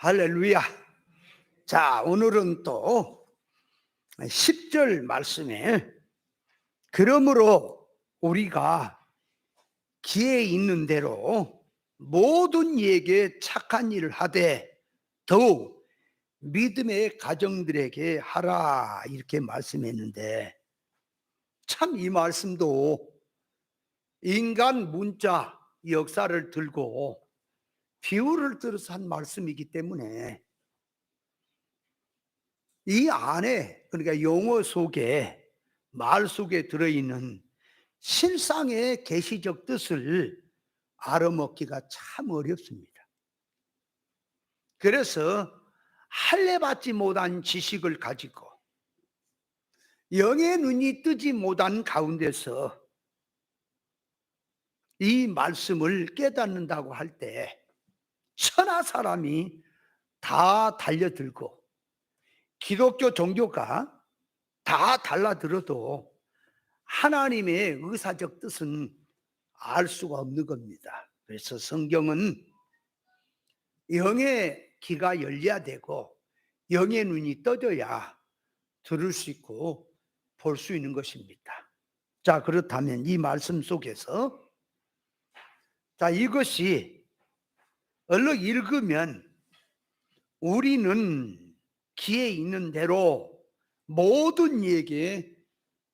할렐루야. 자, 오늘은 또 10절 말씀에 그러므로 우리가 기회 있는 대로 모든 이에게 착한 일을 하되 더욱 믿음의 가정들에게 하라 이렇게 말씀했는데 참 이 말씀도 인간 문자 역사를 들고 비유를 들어서 한 말씀이기 때문에 이 안에 그러니까 용어 속에 말 속에 들어있는 실상의 계시적 뜻을 알아먹기가 참 어렵습니다. 그래서 할례받지 못한 지식을 가지고 영의 눈이 뜨지 못한 가운데서 이 말씀을 깨닫는다고 할 때 천하 사람이 다 달려들고 기독교 종교가 다 달라들어도 하나님의 의사적 뜻은 알 수가 없는 겁니다. 그래서 성경은 영의 귀가 열려야 되고 영의 눈이 떠져야 들을 수 있고 볼 수 있는 것입니다. 자, 그렇다면 이 말씀 속에서 이것이 얼른 읽으면 우리는 기회 있는 대로 모든 이에게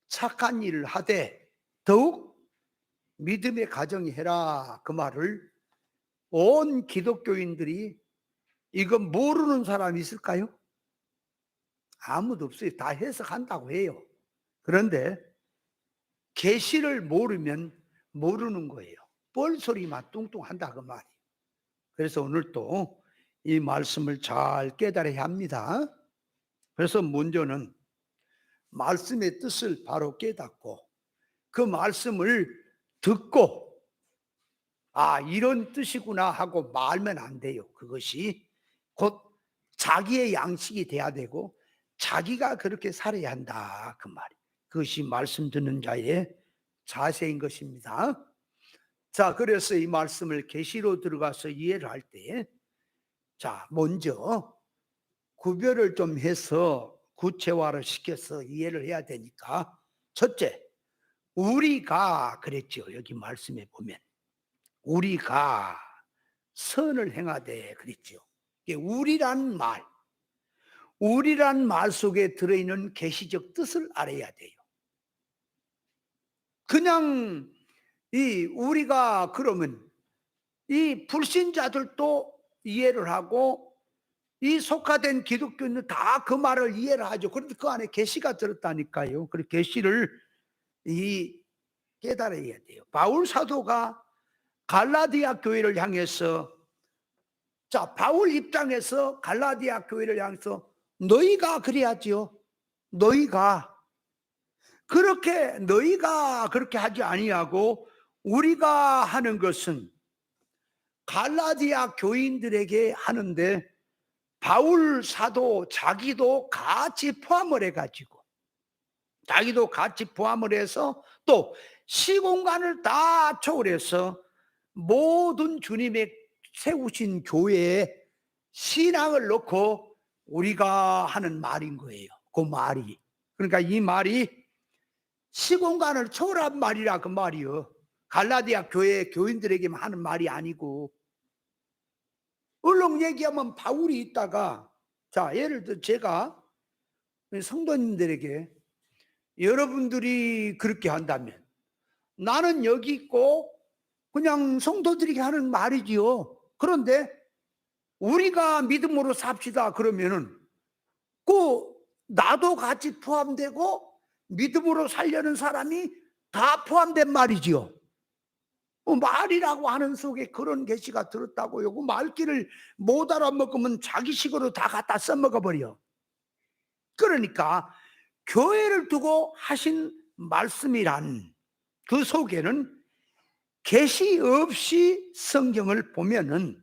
착한 일을 하되 더욱 믿음의 가정이 해라 그 말을 온 기독교인들이 이거 모르는 사람이 있을까요? 아무도 없어요. 다 해석한다고 해요. 그런데 계시를 모르면 모르는 거예요. 뻘소리만 뚱뚱한다 그 말이에요. 그래서 오늘 또 이 말씀을 잘 깨달아야 합니다. 그래서 먼저는 말씀의 뜻을 바로 깨닫고 그 말씀을 듣고 이런 뜻이구나 하고 말면 안 돼요. 그것이 곧 자기의 양식이 돼야 되고 자기가 그렇게 살아야 한다 그 말이에요. 그것이 말씀 듣는 자의 자세인 것입니다. 자, 그래서 이 말씀을 계시로 들어가서 이해를 할 때 먼저 구별을 좀 해서 구체화를 시켜서 이해를 해야 되니까 첫째, 우리가 그랬죠. 여기 말씀에 보면 우리가 선을 행하되 그랬죠. 우리란 말 속에 들어있는 계시적 뜻을 알아야 돼요. 그냥 우리가 그러면 이 불신자들도 이해를 하고 이 속화된 기독교인은 다 그 말을 이해를 하죠. 그런데 그 안에 계시가 들었다니까요. 그 계시를 깨달아야 돼요. 바울 사도가 갈라디아 교회를 향해서 바울 입장에서 갈라디아 교회를 향해서 너희가 그래야지요. 너희가 그렇게 하지 아니하고 우리가 하는 것은 갈라디아 교인들에게 하는데 바울 사도 자기도 같이 포함을 해가지고 해서 또 시공간을 다 초월해서 모든 주님의 세우신 교회에 신앙을 넣고 우리가 하는 말인 거예요. 그 말이 그러니까 이 말이 시공간을 초월한 말이라 그 말이요. 갈라디아 교회 교인들에게만 하는 말이 아니고 얼른 얘기하면 바울이 있다가 예를 들어 제가 성도님들에게 여러분들이 그렇게 한다면 나는 여기 있고 그냥 성도들에게 하는 말이지요. 그런데 우리가 믿음으로 삽시다 그러면은 나도 같이 포함되고 믿음으로 살려는 사람이 다 포함된 말이지요. 말이라고 하는 속에 그런 계시가 들었다고요. 그 말귀를 못 알아먹으면 자기 식으로 다 갖다 써먹어버려. 그러니까 교회를 두고 하신 말씀이란 그 속에는 계시 없이 성경을 보면은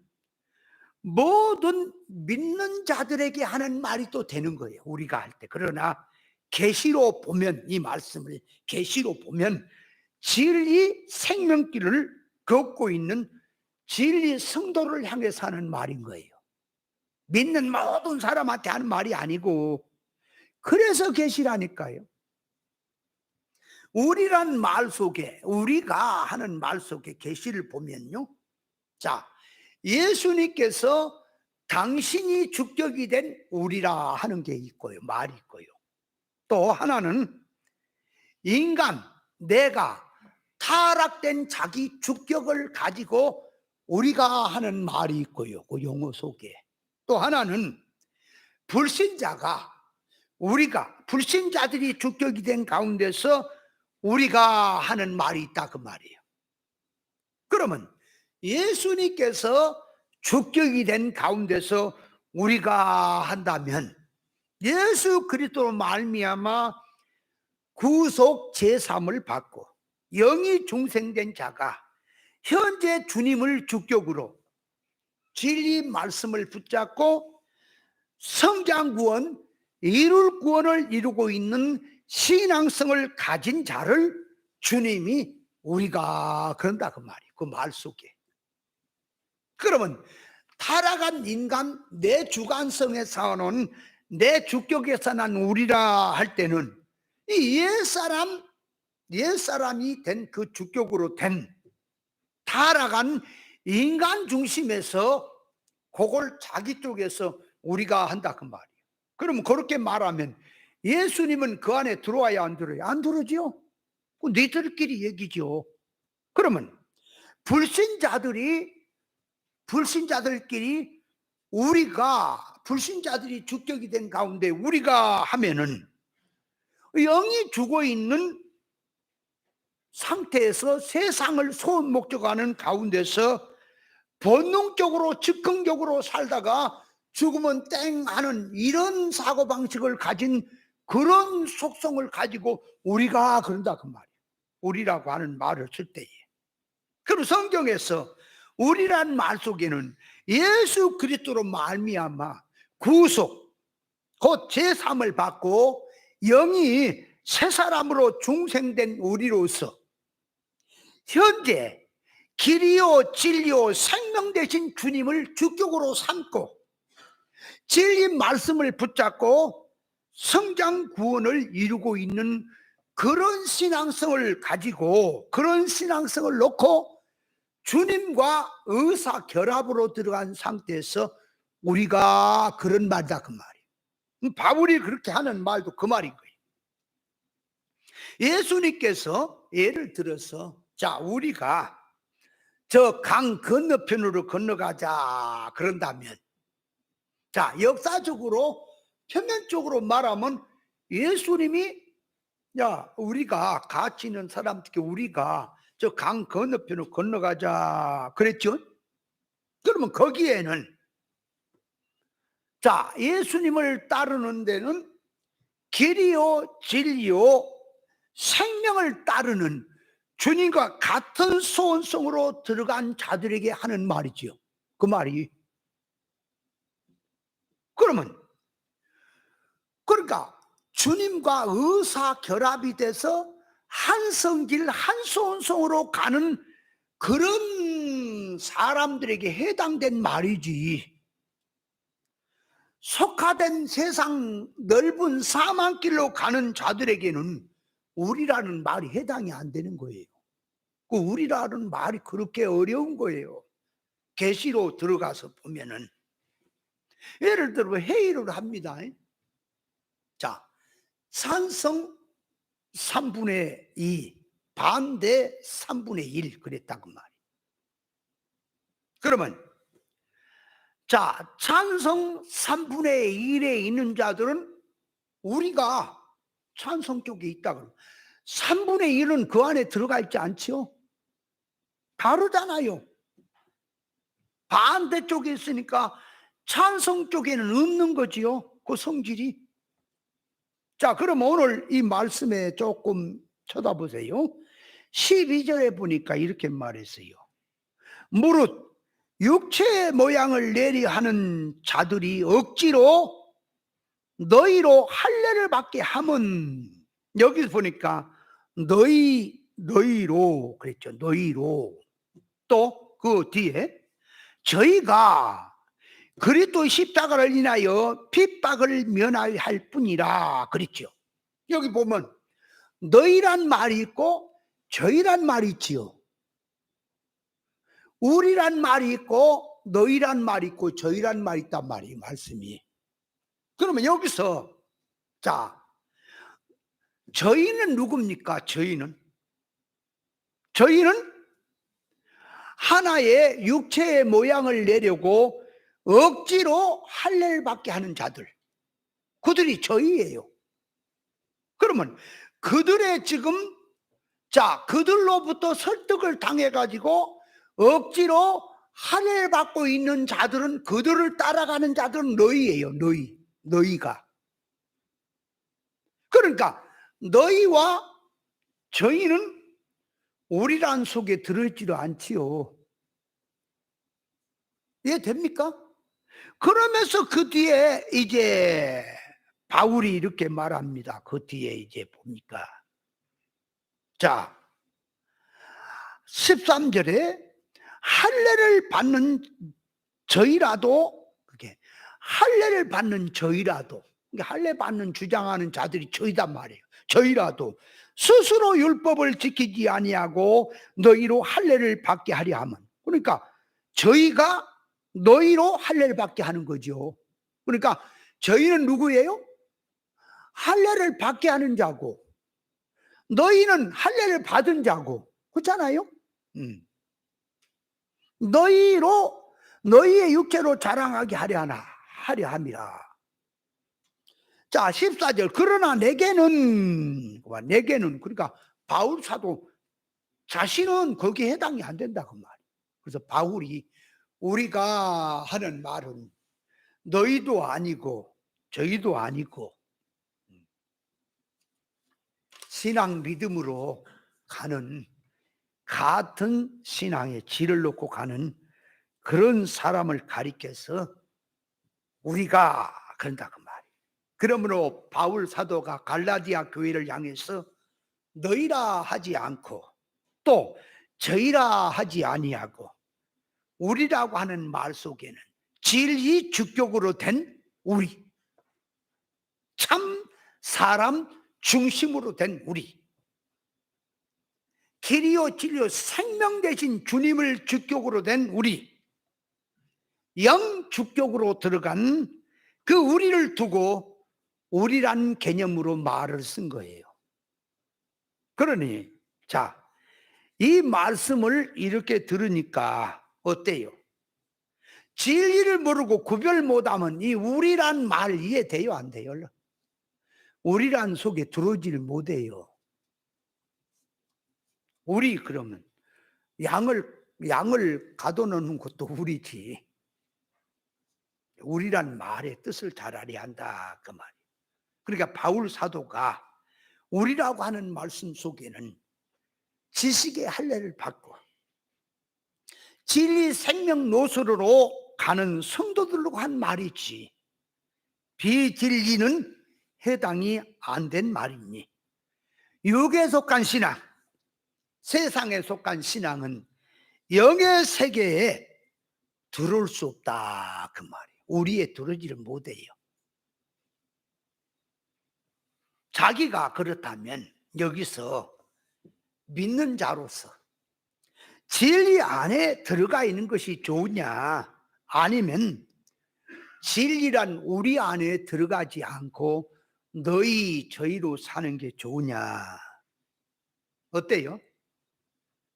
모든 믿는 자들에게 하는 말이 또 되는 거예요. 우리가 할 때. 그러나 계시로 보면 이 말씀을 계시로 보면 진리 생명길을 걷고 있는 진리 성도를 향해 사는 말인 거예요. 믿는 모든 사람한테 하는 말이 아니고, 그래서 계시라니까요. 우리란 말 속에, 우리가 하는 말 속에 계시를 보면요, 자, 예수님께서 당신이 주격이 된 우리라 하는 게 있고요, 말이 있고요. 또 하나는 인간, 내가 타락된 자기 주격을 가지고 우리가 하는 말이 있고요, 그 용어 속에. 또 하나는 불신자가, 우리가 불신자들이 주격이 된 가운데서 우리가 하는 말이 있다, 그 말이에요. 그러면 예수님께서 주격이 된 가운데서 우리가 한다면 예수 그리스도로 말미암아 구속 제삼을 받고 영이 중생된 자가 현재 주님을 주격으로 진리 말씀을 붙잡고 성장 구원, 이룰 구원을 이루고 있는 신앙성을 가진 자를 주님이 우리가 그런다, 그 말이에요. 그 말 속에. 그러면 타락한 인간, 내 주관성에 사는, 내 주격에서 난 우리라 할 때는 이 옛사람이 된 그 주격으로 된 타락한 인간 중심에서 그걸 자기 쪽에서 우리가 한다, 그 말이에요. 그러면 그렇게 말하면 예수님은 그 안에 들어와야 안 들어요? 안 들어오지요? 그 너희들끼리 얘기죠. 그러면 불신자들끼리 우리가, 불신자들이 주격이 된 가운데 우리가 하면은 영이 죽어 있는 상태에서 세상을 소원 목적하는 가운데서 본능적으로 즉흥적으로 살다가 죽으면 땡 하는 이런 사고방식을 가진 그런 속성을 가지고 우리가 그런다, 그 말이에요. 우리라고 하는 말을 쓸 때에. 그리고 성경에서 우리란 말 속에는 예수 그리스도로 말미암아 구속, 곧 제삼을 받고 영이 새 사람으로 중생된 우리로서 현재 길이요 진리요 생명 되신 주님을 주격으로 삼고 진리 말씀을 붙잡고 성장 구원을 이루고 있는 그런 신앙성을 가지고, 그런 신앙성을 놓고 주님과 의사 결합으로 들어간 상태에서 우리가 그런 말이다, 그 말이에요. 바울이 그렇게 하는 말도 그 말인 거예요. 예수님께서 예를 들어서, 자, 우리가 저 강 건너편으로 건너가자 그런다면, 자, 역사적으로 표면적으로 말하면 예수님이, 야, 우리가 같이 있는 사람들께 우리가 저 강 건너편으로 건너가자 그랬죠. 그러면 거기에는, 자, 예수님을 따르는 데는 길이요 진리요 생명을 따르는 주님과 같은 소원성으로 들어간 자들에게 하는 말이지요, 그 말이. 그러니까 주님과 의사 결합이 돼서 한 성질 한 소원성으로 가는 그런 사람들에게 해당된 말이지, 속화된 세상 넓은 사망길로 가는 자들에게는 우리라는 말이 해당이 안 되는 거예요. 그 우리라는 말이 그렇게 어려운 거예요. 계시로 들어가서 보면은 예를 들어 회의를 합니다. 자, 찬성 3분의 2, 반대 3분의 1 그랬다고 말이에요. 그러면 자, 찬성 3분의 1에 있는 자들은 우리가 찬성 쪽에 있다 그러면 3분의 1은 그 안에 들어가 있지 않지요? 다르잖아요. 반대쪽에 있으니까 찬성 쪽에는 없는 거지요, 그 성질이. 자, 그럼 오늘 이 말씀에 조금 쳐다보세요. 12절에 보니까 이렇게 말했어요. 무릇 육체의 모양을 내리 하는 자들이 억지로 너희로 할례를 받게 하면, 여기서 보니까 너희로 그랬죠. 너희로. 또 그 뒤에 저희가 그리스도 십자가를 인하여 핍박을 면하여 할 뿐이라 그랬죠. 여기 보면 너희란 말이 있고 저희란 말이 있지요. 우리란 말이 있고 너희란 말이 있고 저희란 말이 있단 말이에요, 말씀이. 그러면 여기서 자, 저희는 누굽니까? 저희는 하나의 육체의 모양을 내려고 억지로 할례를 받게 하는 자들, 그들이 저희예요. 그러면 그들의 지금 그들로부터 설득을 당해 가지고 억지로 할례를 받고 있는 자들은, 그들을 따라가는 자들은 너희예요. 너희가. 그러니까 너희와 저희는 우리란 속에 들어있지도 않지요. 이해됩니까? 그러면서 그 뒤에 이제 바울이 이렇게 말합니다. 그 뒤에 이제 봅니까? 자, 13절에 할례를 받는 저희라도, 그게 할례를 받는 저희라도, 할례 받는 주장하는 자들이 저희단 말이에요. 저희라도 스스로 율법을 지키지 아니하고 너희로 할례를 받게 하려 하면, 그러니까 저희가 너희로 할례를 받게 하는 거죠. 그러니까 저희는 누구예요? 할례를 받게 하는 자고, 너희는 할례를 받은 자고, 그렇잖아요. 너희의 육체로 자랑하게 하려 함이라. 자, 14절. 그러나 내게는, 그러니까 바울 사도 자신은 거기에 해당이 안 된다 그 말이에요. 그래서 바울이 우리가 하는 말은 너희도 아니고 저희도 아니고 신앙 믿음으로 가는, 같은 신앙의 질을 놓고 가는 그런 사람을 가리켜서 우리가 그런다 그 말이에요. 그러므로 바울 사도가 갈라디아 교회를 향해서 너희라 하지 않고 또 저희라 하지 아니하고 우리라고 하는 말 속에는 진리 주격으로 된 우리, 참 사람 중심으로 된 우리, 길이요 진리요 생명 되신 주님을 주격으로 된 우리, 영 주격으로 들어간 그 우리를 두고 우리란 개념으로 말을 쓴 거예요. 그러니 자, 이 말씀을 이렇게 들으니까 어때요? 진리를 모르고 구별 못하면 이 우리란 말 이해돼요, 안 돼요? 우리란 속에 들어오지를 못해요. 우리 그러면 양을 가둬놓는 것도 우리지. 우리란 말의 뜻을 잘 알아야 한다 그 말이에요. 그러니까 바울 사도가 우리라고 하는 말씀 속에는 지식의 할례를 받고 진리 생명 노선으로 가는 성도들로 한 말이지, 비진리는 해당이 안 된 말이니, 육에 속한 신앙, 세상에 속한 신앙은 영의 세계에 들어올 수 없다 그 말이에요. 우리에 들어오지를 못해요. 자기가 그렇다면 여기서 믿는 자로서 진리 안에 들어가 있는 것이 좋으냐, 아니면 진리란 우리 안에 들어가지 않고 너희 저희로 사는 게 좋으냐? 어때요?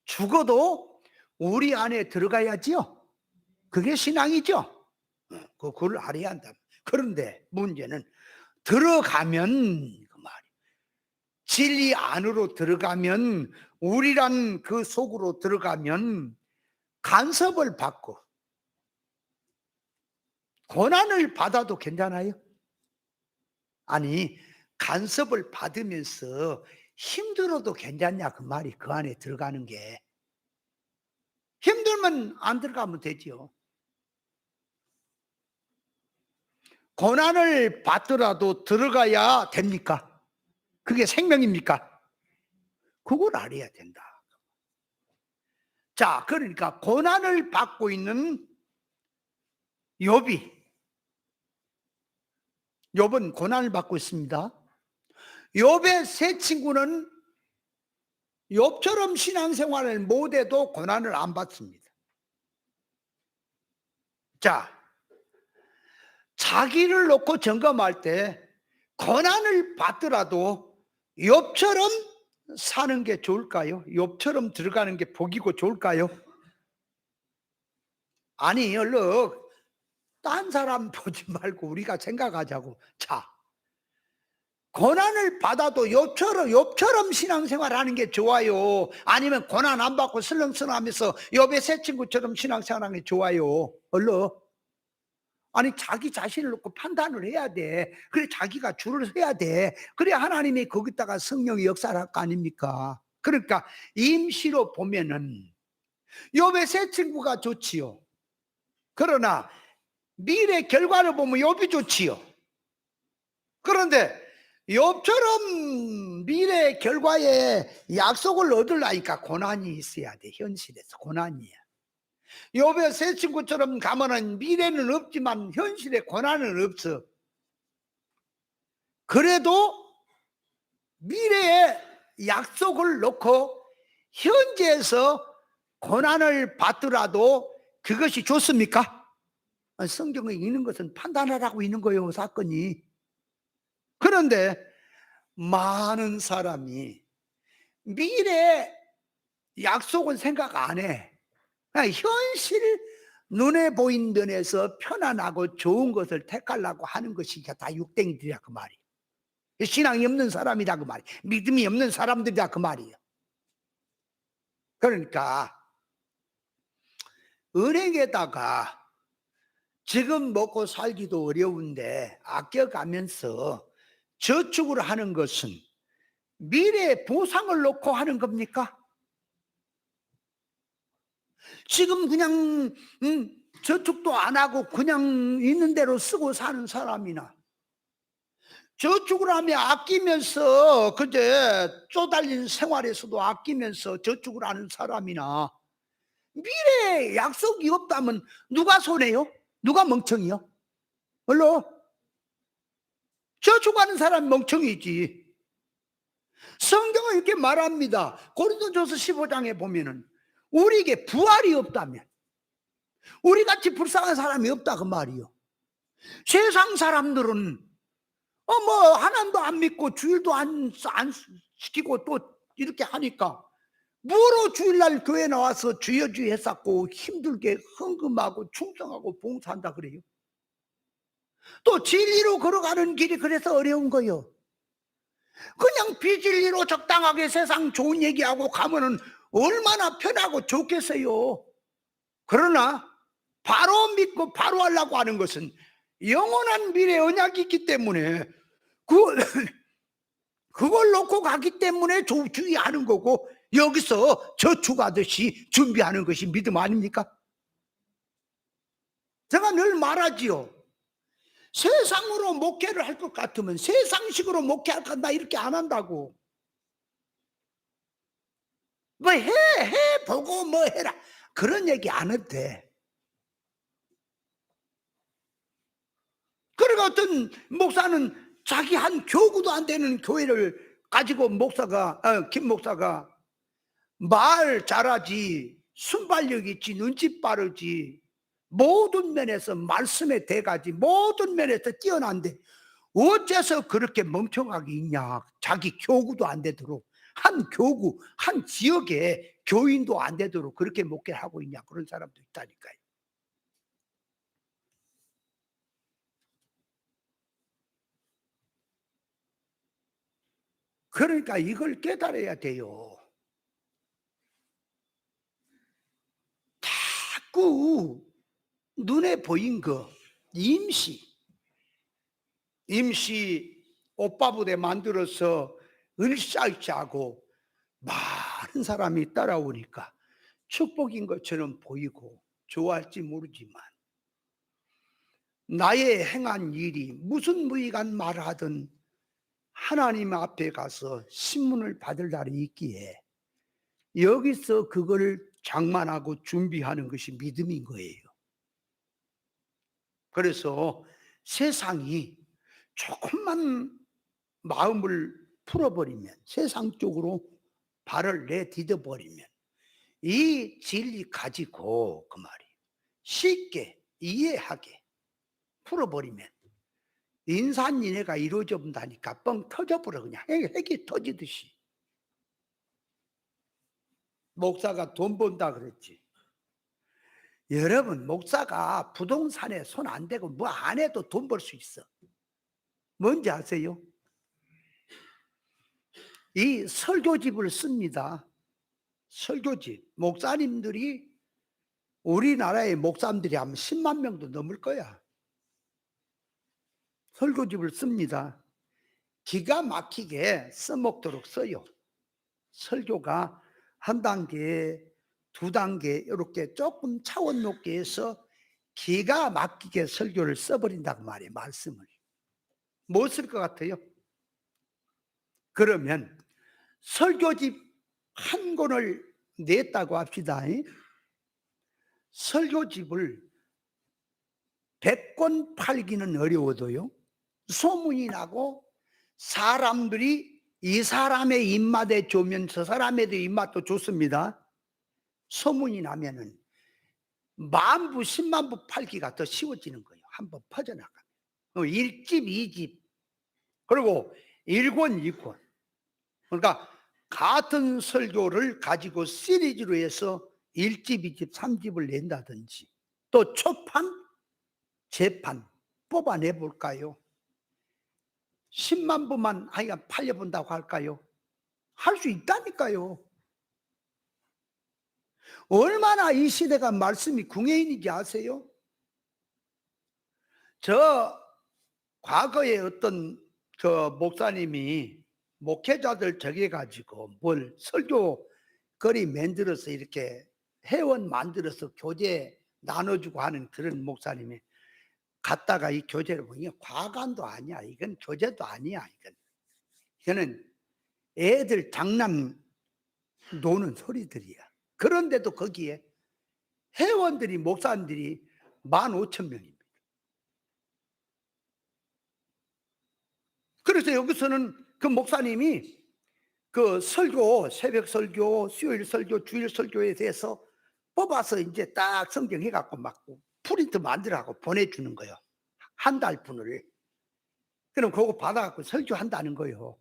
죽어도 우리 안에 들어가야지요. 그게 신앙이죠. 그걸 알아야 한다. 그런데 문제는 들어가면 그 말이에요. 진리 안으로 들어가면, 우리란 그 속으로 들어가면 간섭을 받고 고난을 받아도 괜찮아요? 아니, 간섭을 받으면서 힘들어도 괜찮냐 그 말이, 그 안에 들어가는 게. 힘들면 안 들어가면 되지요. 고난을 받더라도 들어가야 됩니까? 그게 생명입니까? 그걸 알아야 된다. 자, 그러니까 고난을 받고 있는 욥이 욥은 고난을 받고 있습니다. 욥의 세 친구는 욥처럼 신앙생활을 못해도 고난을 안 받습니다. 자, 자기를 놓고 점검할 때 고난을 받더라도 욥처럼 사는 게 좋을까요? 욥처럼 들어가는 게 복이고 좋을까요? 아니, 얼른 딴 사람 보지 말고 우리가 생각하자고. 자, 고난을 받아도 욥처럼 신앙생활하는 게 좋아요? 아니면 고난 안 받고 슬렁슬렁하면서 욥의 새 친구처럼 신앙생활하는 게 좋아요? 얼른. 아니, 자기 자신을 놓고 판단을 해야 돼. 그래, 자기가 줄을 서야 돼. 그래, 하나님이 거기다가 성령이 역사를 할 거 아닙니까? 그러니까 임시로 보면은 욥의 새 친구가 좋지요. 그러나 미래 결과를 보면 욥이 좋지요. 그런데 욥처럼 미래 결과에 약속을 얻으려니까 고난이 있어야 돼. 현실에서 고난이야. 욥의 새 친구처럼 가면은 미래는 없지만 현실에 고난은 없어. 그래도 미래에 약속을 놓고 현재에서 고난을 받더라도 그것이 좋습니까? 성경에 있는 것은 판단하라고 있는 거예요, 사건이. 그런데 많은 사람이 미래 약속은 생각 안 해. 그냥 현실 눈에 보인 면에서 편안하고 좋은 것을 택하려고 하는 것이 다 육댕이들이야 그 말이에요. 신앙이 없는 사람이다 그 말이에요. 믿음이 없는 사람들이다 그 말이에요. 그러니까 은행에다가 지금 먹고 살기도 어려운데 아껴가면서 저축을 하는 것은 미래의 보상을 놓고 하는 겁니까? 지금 그냥 저축도 안 하고 그냥 있는 대로 쓰고 사는 사람이나 저축을 하며 아끼면서 그제 쪼달린 생활에서도 아끼면서 저축을 하는 사람이나 미래에 약속이 없다면 누가 손해요? 누가 멍청이요? 얼로 저축하는 사람 멍청이지. 성경은 이렇게 말합니다. 고린도전서 15장에 보면은 우리에게 부활이 없다면 우리같이 불쌍한 사람이 없다 그 말이요. 세상 사람들은 뭐 하나님도 안 믿고 주일도 안 시키고 또 이렇게 하니까 뭐로 주일날 교회 나와서 주여 주여 했었고 힘들게 헌금하고 충성하고 봉사한다 그래요. 또 진리로 걸어가는 길이 그래서 어려운 거요. 그냥 비진리로 적당하게 세상 좋은 얘기하고 가면은 얼마나 편하고 좋겠어요. 그러나 바로 믿고 바로 하려고 하는 것은 영원한 미래 언약이 있기 때문에 그걸 놓고 가기 때문에 주의하는 거고 여기서 저축하듯이 준비하는 것이 믿음 아닙니까? 제가 늘 말하지요. 세상으로 목회를 할 것 같으면 세상식으로 목회할 건다 이렇게 안 한다고. 뭐 해보고 뭐 해라 그런 얘기 안 해도 돼. 그리고 어떤 목사는 자기 한 교구도 안 되는 교회를 가지고 김 목사가 말 잘하지 순발력 있지 눈치 빠르지 모든 면에서 말씀에 대가지 모든 면에서 뛰어난데 어째서 그렇게 멍청하게 있냐. 자기 교구도 안 되도록 한 교구 한 지역에 교인도 안 되도록 그렇게 목회를 하고 있냐. 그런 사람도 있다니까요. 그러니까 이걸 깨달아야 돼요. 자꾸 눈에 보인 거 임시 옷바부대 만들어서 을살자고 많은 사람이 따라오니까 축복인 것처럼 보이고 좋아할지 모르지만 나의 행한 일이 무슨 무익한 말을 하든 하나님 앞에 가서 신문을 받을 날이 있기에 여기서 그걸 장만하고 준비하는 것이 믿음인 거예요. 그래서 세상이 조금만 마음을 풀어버리면, 세상 쪽으로 발을 내디뎌 버리면, 이 진리 가지고 그 말이 쉽게 이해하게 풀어버리면 인산인해가 이루어져 본다니까. 뻥 터져버려. 그냥 핵이 터지듯이. 목사가 돈 번다 그랬지. 여러분, 목사가 부동산에 손 안 대고 뭐 안 해도 돈 벌 수 있어. 뭔지 아세요? 이 설교집을 씁니다. 설교집. 목사님들이, 우리나라의 목사님들이 아마 10만 명도 넘을 거야. 설교집을 씁니다. 기가 막히게 써먹도록 써요. 설교가 한 단계, 두 단계 이렇게 조금 차원 높게 해서 기가 막히게 설교를 써버린다고 말이에요. 말씀을. 뭐 쓸 것 같아요? 그러면 설교집 한 권을 냈다고 합시다. 설교집을 100권 팔기는 어려워도요, 소문이 나고 사람들이 이 사람의 입맛에 좋으면 저 사람에도 입맛도 좋습니다. 소문이 나면은 만부, 10만부 팔기가 더 쉬워지는 거예요. 한번 퍼져나가면. 1집, 2집, 그리고 1권, 2권. 그러니까 같은 설교를 가지고 시리즈로 해서 1집, 2집, 3집을 낸다든지, 또 초판, 재판 뽑아내 볼까요? 10만 부만 하여간 팔려본다고 할까요? 할 수 있다니까요. 얼마나 이 시대가 말씀이 궁예인인지 아세요? 저 과거에 어떤 저 목사님이 목회자들 정해가지고 뭘 설교 거리 만들어서 이렇게 회원 만들어서 교재 나눠주고 하는 그런 목사님이 갔다가 이 교재를 보니 과관도 아니야. 이건 교재도 아니야. 이거는 애들 장난 노는 소리들이야. 그런데도 거기에 회원들이, 목사님들이 15,000명입니다. 그래서 여기서는 그 목사님이 그 설교, 새벽 설교, 수요일 설교, 주일 설교에 대해서 뽑아서 이제 딱 성경 해갖고 막 프린트 만들어갖고 보내주는 거예요. 한 달 분을. 그럼 그거 받아갖고 설교한다는 거예요.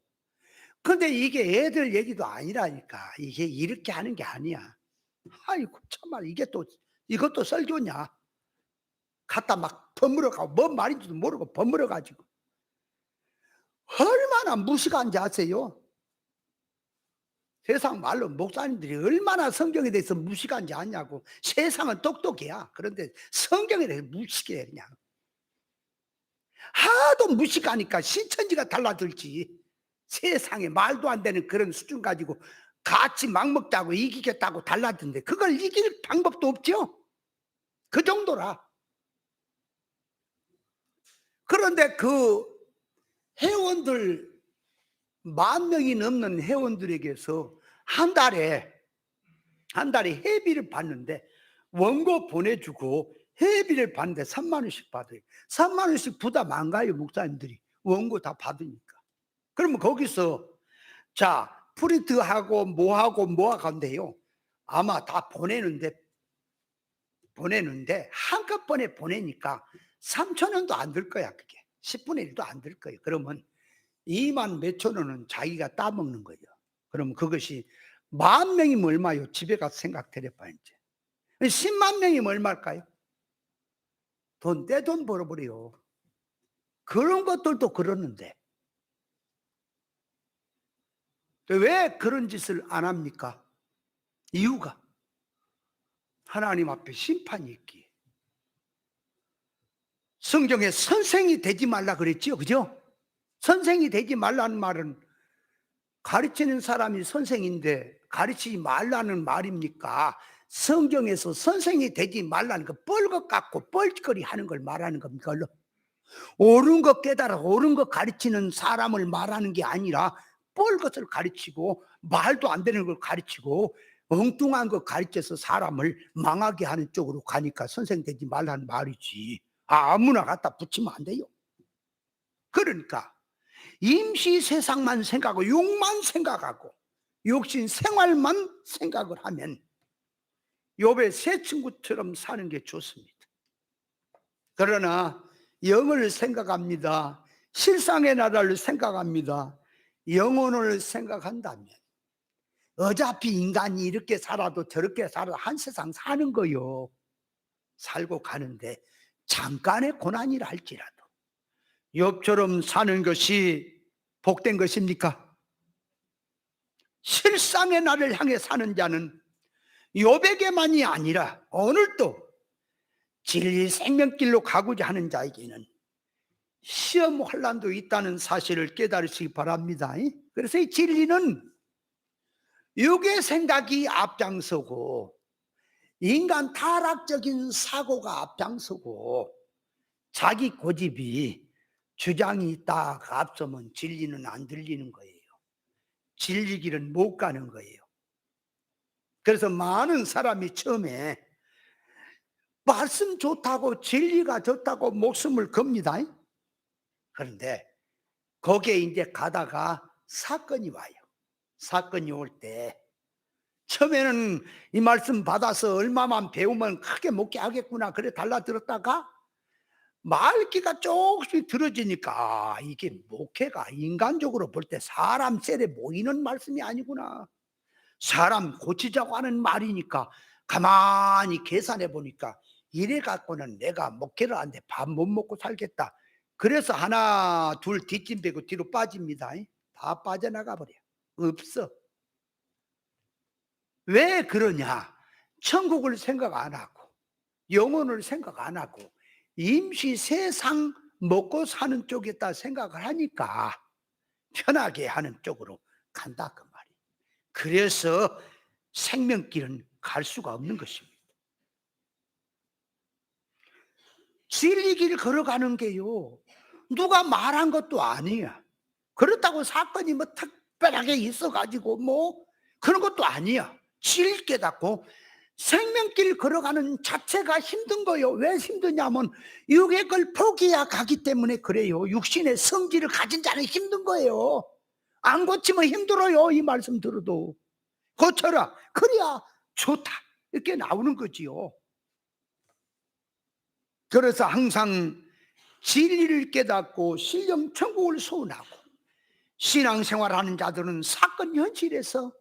근데 이게 애들 얘기도 아니라니까. 이게 이렇게 하는 게 아니야. 아이고, 참말, 이게 또, 이것도 설교냐? 갖다 막 버무려가고, 뭔 말인지도 모르고 버무려가지고. 얼마나 무식한지 아세요? 세상 말로 목사님들이 얼마나 성경에 대해서 무식한지 아냐고. 세상은 똑똑해야. 그런데 성경에 대해서 무식해, 그냥. 하도 무식하니까 신천지가 달라들지. 세상에 말도 안 되는 그런 수준 가지고 같이 막 먹자고 이기겠다고 달라든데 그걸 이길 방법도 없죠. 그 정도라. 그런데 그 회원들 10,000명이 넘는 회원들에게서 한 달에 회비를 받는데, 원고 보내주고 회비를 받는데 3만 원씩 받아요. 3만 원씩 부담 안 가요, 목사님들이. 원고 다 받으니까. 그러면 거기서 자, 프린트하고 뭐하고 한데요, 아마 다 보내는데 한꺼번에 보내니까 3,000원도 안 들 거야. 그게 10분의 1도 안 들 거예요. 그러면 2만 몇천 원은 자기가 따먹는 거예요. 그럼 그것이 10,000명이면 얼마요? 집에 가서 생각해봐. 이제 10만 명이면 얼마일까요? 떼돈 벌어버려요. 그런 것들도 그러는데 왜 그런 짓을 안 합니까? 이유가 하나님 앞에 심판이 있기에. 성경에 선생이 되지 말라 그랬지요, 그죠? 선생이 되지 말라는 말은 가르치는 사람이 선생인데 가르치지 말라는 말입니까? 성경에서 선생이 되지 말라는 거 뻘것 같고 뻘짓거리 하는 걸 말하는 겁니까? 옳은 것 깨달아 옳은 것 가르치는 사람을 말하는 게 아니라 뻘것을 가르치고 말도 안 되는 걸 가르치고 엉뚱한 거 가르쳐서 사람을 망하게 하는 쪽으로 가니까 선생 되지 말라는 말이지. 아무나 갖다 붙이면 안 돼요. 그러니까 임시 세상만 생각하고 욕만 생각하고 욕심 생활만 생각을 하면 욥의 새 친구처럼 사는 게 좋습니다. 그러나 영을 생각합니다. 실상의 나라를 생각합니다. 영혼을 생각한다면 어차피 인간이 이렇게 살아도 저렇게 살아도 한 세상 사는 거요. 살고 가는데 잠깐의 고난이라 할지라도 욥처럼 사는 것이 복된 것입니까? 실상의 나를 향해 사는 자는 욥에게만이 아니라 오늘도 진리 생명길로 가고자 하는 자에게는 시험 환난도 있다는 사실을 깨달으시기 바랍니다. 그래서 이 진리는 육의 생각이 앞장서고 인간 타락적인 사고가 앞장서고 자기 고집이 주장이 딱 앞서면 진리는 안 들리는 거예요. 진리 길은 못 가는 거예요. 그래서 많은 사람이 처음에 말씀 좋다고 진리가 좋다고 목숨을 겁니다. 그런데 거기에 이제 가다가 사건이 와요. 사건이 올 때 처음에는 이 말씀 받아서 얼마만 배우면 크게 먹게 하겠구나 그래 달라들었다가 말기가 조금씩 들어지니까 이게 목회가 인간적으로 볼 때 사람 셀에 모이는 말씀이 아니구나. 사람 고치자고 하는 말이니까 가만히 계산해 보니까 이래 갖고는 내가 목회를 하는데 밥 못 먹고 살겠다. 그래서 하나 둘 뒷짐배고 뒤로 빠집니다. 다 빠져나가 버려. 없어. 왜 그러냐? 천국을 생각 안 하고 영혼을 생각 안 하고 임시 세상 먹고 사는 쪽에다 생각을 하니까 편하게 하는 쪽으로 간다 그 말이에요. 그래서 생명길은 갈 수가 없는 것입니다. 진리 길 걸어가는 게요 누가 말한 것도 아니야. 그렇다고 사건이 뭐 특별하게 있어가지고 뭐 그런 것도 아니야. 진리 깨닫고 생명길 걸어가는 자체가 힘든 거예요. 왜 힘드냐면 육의 걸 포기해야 가기 때문에 그래요. 육신의 성질을 가진 자는 힘든 거예요. 안 고치면 힘들어요. 이 말씀 들어도 고쳐라 그래야 좋다 이렇게 나오는 거지요. 그래서 항상 진리를 깨닫고 신령 천국을 소원하고 신앙생활하는 자들은 사건 현실에서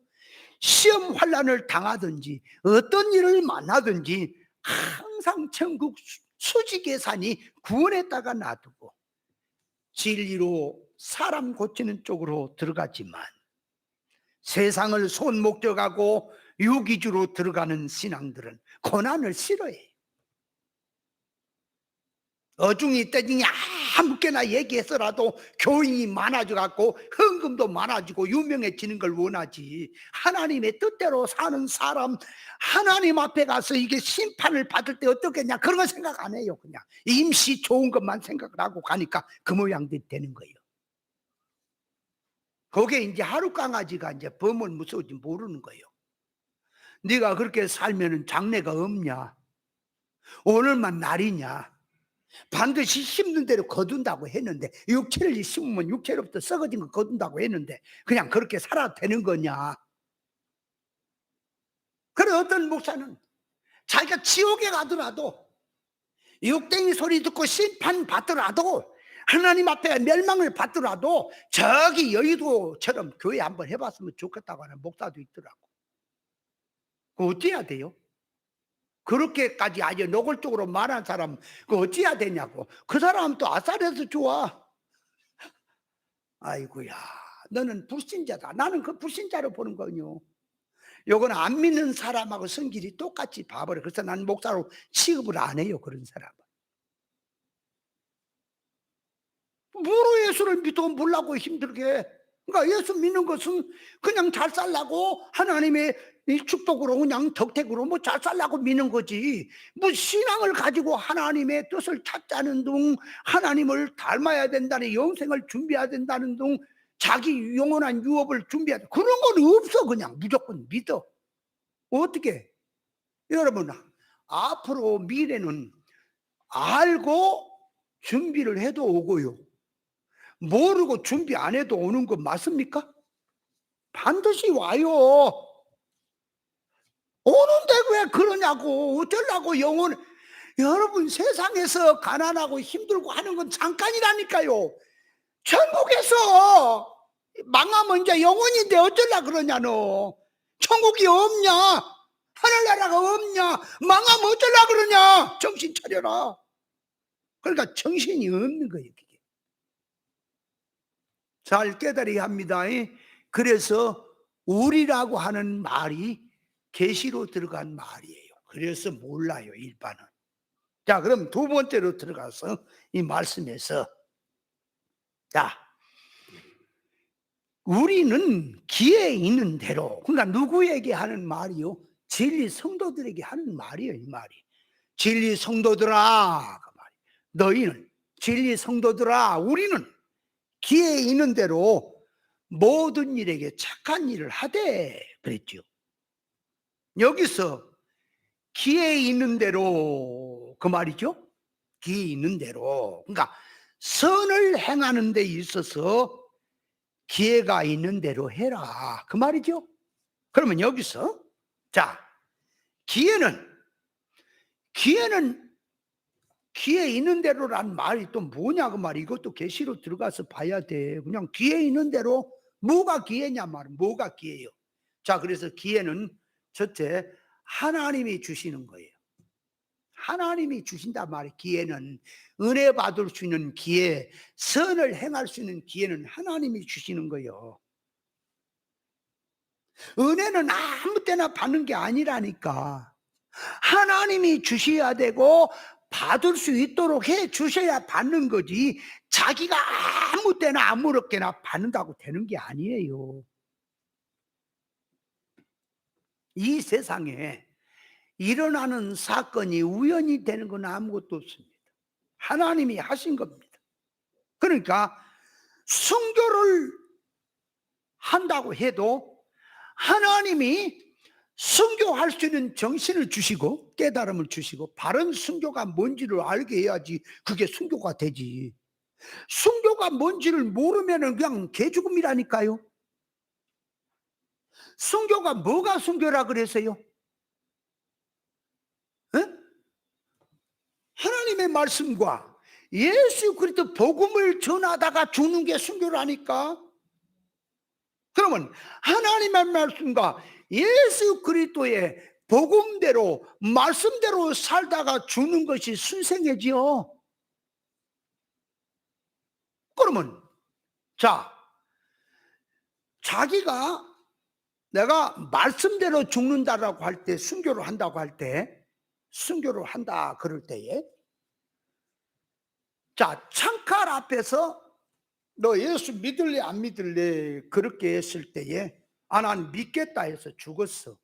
시험 환난을 당하든지 어떤 일을 만나든지 항상 천국 수지 계산이 구원에다가 놔두고 진리로 사람 고치는 쪽으로 들어가지만 세상을 손 목적하고 유기주로 들어가는 신앙들은 고난을 싫어해요. 어중이 떠중이 아무렇게나 얘기해서라도 교인이 많아져 갖고 헌금도 많아지고 유명해지는 걸 원하지. 하나님의 뜻대로 사는 사람 하나님 앞에 가서 이게 심판을 받을 때 어떻겠냐 그런 거 생각 안 해요. 그냥 임시 좋은 것만 생각을 하고 가니까 그 모양들이 되는 거예요. 거기에 이제 하루 강아지가 이제 범을 무서운지 모르는 거예요. 네가 그렇게 살면은 장래가 없냐? 오늘만 날이냐? 반드시 심는 대로 거둔다고 했는데 육체를 심으면 육체로부터 썩어진 거 거둔다고 했는데 그냥 그렇게 살아도 되는 거냐? 그래 어떤 목사는 자기가 지옥에 가더라도 육댕이 소리 듣고 심판 받더라도 하나님 앞에 멸망을 받더라도 저기 여의도처럼 교회 한번 해봤으면 좋겠다고 하는 목사도 있더라고. 그거 어찌해야 돼요? 그렇게까지 아주 노골적으로 말한 사람 그 어찌해야 되냐고. 그 사람은 또 아싸리에서 좋아. 아이고야 너는 불신자다. 나는 그 불신자로 보는 거요. 요건 안 믿는 사람하고 성질이 똑같이 봐버려. 그래서 난 목사로 취급을 안 해요. 그런 사람은 뭐로 예수를 믿어 몰라고 힘들게. 그러니까 예수 믿는 것은 그냥 잘 살라고 하나님의 이 축복으로 그냥 덕택으로 뭐 잘 살라고 믿는 거지. 뭐 신앙을 가지고 하나님의 뜻을 찾자는 둥 하나님을 닮아야 된다는 영생을 준비해야 된다는 둥 자기 영원한 유업을 준비해야 돼. 그런 건 없어. 그냥 무조건 믿어. 어떻게 여러분 앞으로 미래는 알고 준비를 해도 오고요. 모르고 준비 안 해도 오는 거 맞습니까? 반드시 와요. 오는데 왜 그러냐고. 어쩌려고 영혼. 여러분, 세상에서 가난하고 힘들고 하는 건 잠깐이라니까요. 천국에서 망하면 이제 영혼인데 어쩌려 그러냐 너. 천국이 없냐? 하늘나라가 없냐? 망하면 어쩌려 그러냐? 정신 차려라. 그러니까 정신이 없는 거예요. 그게. 잘 깨달아야 합니다. 그래서 우리라고 하는 말이 계시로 들어간 말이에요. 그래서 몰라요, 일반은. 자, 그럼 두 번째로 들어가서 이 말씀에서, 자, 우리는 기에 있는 대로, 그러니까 누구에게 하는 말이요? 진리 성도들에게 하는 말이에요. 이 말이 진리 성도들아, 그 말이. 너희는 진리 성도들아, 우리는 기에 있는 대로 모든 일에게 착한 일을 하되 그랬죠. 여기서 기에 있는 대로 그 말이죠. 기에 있는 대로, 그러니까 선을 행하는 데 있어서 기회가 있는 대로 해라, 그 말이죠. 그러면 여기서, 자, 기회는 기회 있는 대로란 말이 또 뭐냐 그 말이. 이것도 계시로 들어가서 봐야 돼. 그냥 기회 있는 대로. 뭐가 기회냐 말은. 뭐가 기회예요? 자, 그래서 기회는 첫째 하나님이 주시는 거예요. 하나님이 주신단 말이에요. 기회는 은혜 받을 수 있는 기회, 선을 행할 수 있는 기회는 하나님이 주시는 거예요. 은혜는 아무 때나 받는 게 아니라니까. 하나님이 주셔야 되고 받을 수 있도록 해 주셔야 받는 거지, 자기가 아무 때나 아무렇게나 받는다고 되는 게 아니에요. 이 세상에 일어나는 사건이 우연히 되는 건 아무것도 없습니다. 하나님이 하신 겁니다. 그러니까 순교를 한다고 해도 하나님이 순교할 수 있는 정신을 주시고 깨달음을 주시고 바른 순교가 뭔지를 알게 해야지 그게 순교가 되지. 순교가 뭔지를 모르면 그냥 개죽음이라니까요. 순교가 뭐가 순교라 그랬어요? 에? 하나님의 말씀과 예수 그리스도 복음을 전하다가 죽는 게 순교라니까. 그러면 하나님의 말씀과 예수 그리스도의 복음대로 말씀대로 살다가 죽는 것이 순생애지요. 그러면 자, 자기가 내가 말씀대로 죽는다라고 할 때, 순교를 한다고 할 때, 순교를 한다 그럴 때에, 자, 창칼 앞에서 너 예수 믿을래 안 믿을래 그렇게 했을 때에, 아, 난 믿겠다 해서 죽었어.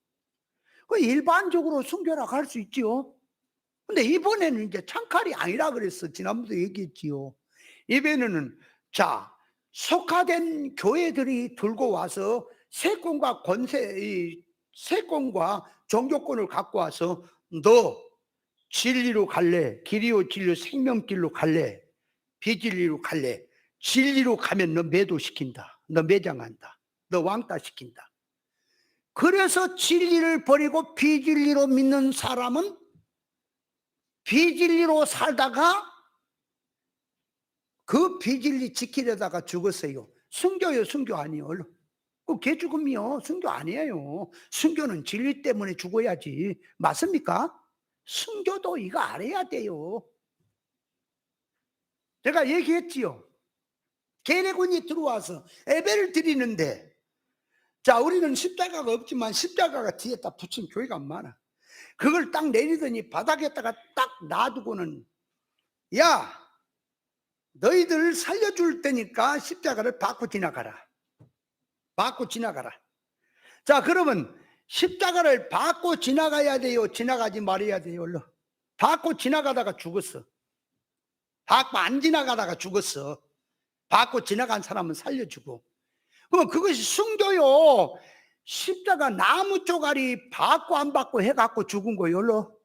그 일반적으로 순교라고 할 수 있지요. 근데 이번에는 이제 창칼이 아니라 그랬어. 지난번도 얘기했지요. 이번에는, 자, 속화된 교회들이 들고 와서 세권과 세권과 종교권을 갖고 와서 너 진리로 갈래? 길이요 진리요 생명길로 갈래? 비진리로 갈래? 진리로 가면 너 매도시킨다. 너 매장한다. 너 왕따시킨다. 그래서 진리를 버리고 비진리로 믿는 사람은 비진리로 살다가 그 비진리 지키려다가 죽었어요. 순교요, 순교 아니요. 그 개죽음이요, 순교 아니에요. 순교는 진리 때문에 죽어야지. 맞습니까? 순교도 이거 알아야 돼요. 제가 얘기했지요. 계례군이 들어와서 예배를 드리는데, 자, 우리는 십자가가 없지만 십자가가 뒤에다 붙인 교회가 많아. 그걸 딱 내리더니 바닥에다가 딱 놔두고는, 야, 너희들 살려줄 테니까 십자가를 받고 지나가라. 받고 지나가라. 자, 그러면 십자가를 받고 지나가야 돼요? 지나가지 말아야 돼요? 받고 지나가다가 죽었어. 받고 안 지나가다가 죽었어. 받고 지나간 사람은 살려주고. 그럼 그것이 순교요. 십자가 나무 쪼가리 받고 안 받고 해갖고 죽은 거요.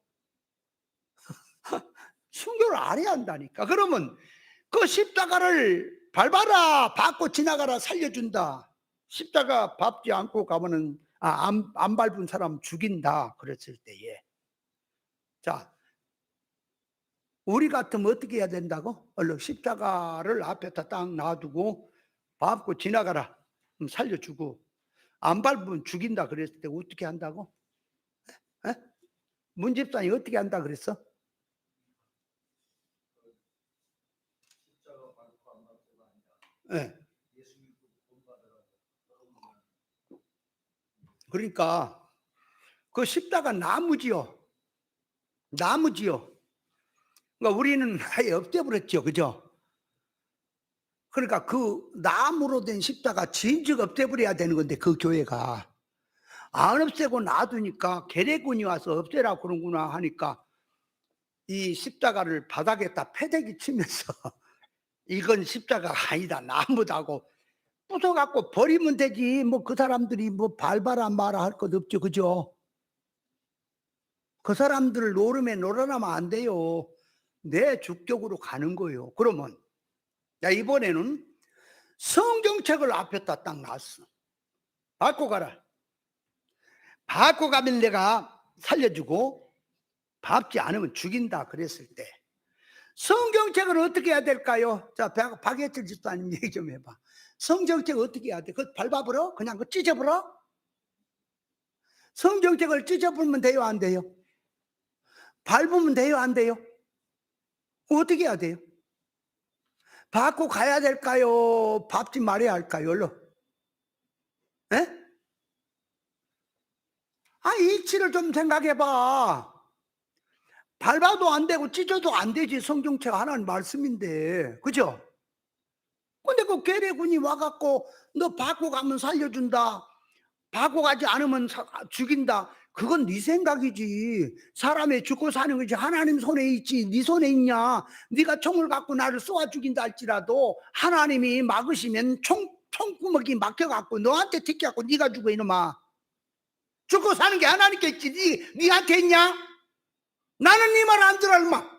순교를 안 해야 한다니까. 그러면 그 십자가를 밟아라, 밟고 지나가라, 살려준다. 십자가 밟지 않고 가면은 안 밟은 사람 죽인다. 그랬을 때에 자, 우리 같으면 어떻게 해야 된다고? 얼른 십자가를 앞에다 딱 놔두고 밟고 지나가라. 그럼 살려주고 안 밟으면 죽인다 그랬을 때 어떻게 한다고? 에? 문 집사님 어떻게 한다 그랬어? 예. 그러니까 그 십자가 나무지요. 나무지요. 그러니까 우리는 아예 없애버렸죠. 그죠? 그러니까 그 나무로 된 십자가 진즉 없애버려야 되는 건데 그 교회가 안 없애고 놔두니까 계례군이 와서 없애라 그러구나 하니까 이 십자가를 바닥에다 패대기 치면서 이건 십자가가 아니다 나무다고 부숴갖고 버리면 되지. 뭐 그 사람들이 뭐 밟아라 마라 할 것 없죠. 그죠? 그 사람들을 노름에 놀아나면 안 돼요. 내 주격으로 가는 거예요. 그러면 야, 이번에는 성경책을 앞에다 딱 놨어. 받고 가라. 받고 가면 내가 살려주고 밟지 않으면 죽인다 그랬을 때 성경책을 어떻게 해야 될까요? 자, 박예철 집사님 얘기 좀 해봐. 성경책 어떻게 해야 돼? 그거 밟아버려? 그냥 그 찢어버려? 성경책을 찢어버리면 돼요? 안 돼요? 밟으면 돼요? 안 돼요? 어떻게 해야 돼요? 받고 가야 될까요? 밟지 말아야 할까요? 얼른. 에? 이치를 좀 생각해봐. 밟아도 안 되고 찢어도 안 되지. 성경책 하나님 말씀인데. 그죠? 근데 그 괴뢰군이 와갖고 너 받고 가면 살려준다. 받고 가지 않으면 죽인다. 그건 네 생각이지. 사람의 죽고 사는 것이 하나님 손에 있지. 네 손에 있냐. 네가 총을 갖고 나를 쏘아 죽인다 할지라도 하나님이 막으시면 총구멍이 막혀갖고 너한테 튀겨갖고 네가 죽어 이놈아. 죽고 사는 게 하나님께 있지. 네한테 있냐? 나는 네 말 안 들어 임마.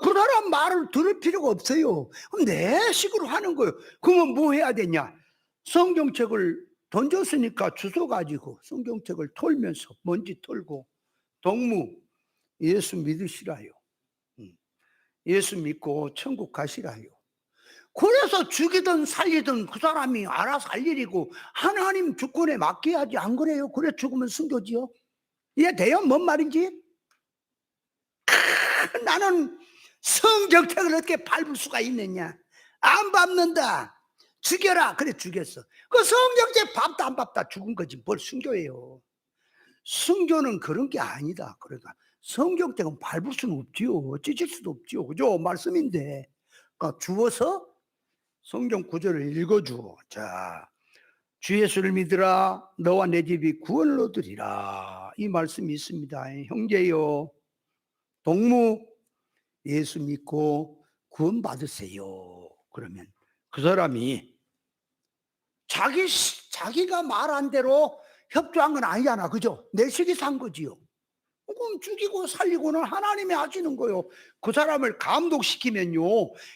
그 사람 말을 들을 필요가 없어요. 내 식으로 하는 거예요. 그러면 뭐 해야 되냐? 성경책을 던졌으니까 주워가지고 성경책을 털면서 먼지 털고 동무 예수 믿으시라요. 예수 믿고 천국 가시라요. 그래서 죽이든 살리든 그 사람이 알아서 할 일이고 하나님 주권에 맡겨야지. 안 그래요? 그래 죽으면 순교지요. 이해돼요? 뭔 말인지? 나는 성경책을 어떻게 밟을 수가 있느냐? 안 밟는다. 죽여라. 그래 죽였어. 그 성경책 밟다 안 밟다 죽은 거지 뭘 순교예요. 순교는 그런 게 아니다. 그러니까 성경책은 밟을 수는 없지요. 찢을 수도 없지요. 그죠? 말씀인데. 그러니까 주어서 성경 구절을 읽어주어. 자, 주 예수를 믿으라. 너와 내 집이 구원을 얻으리라. 이 말씀이 있습니다. 형제요, 동무 예수 믿고 구원 받으세요. 그러면 그 사람이 자기가 말한 대로 협조한 건 아니잖아. 그죠? 내식이 산 거지요. 그럼 죽이고 살리고는 하나님이 하시는 거요. 그 사람을 감독시키면요.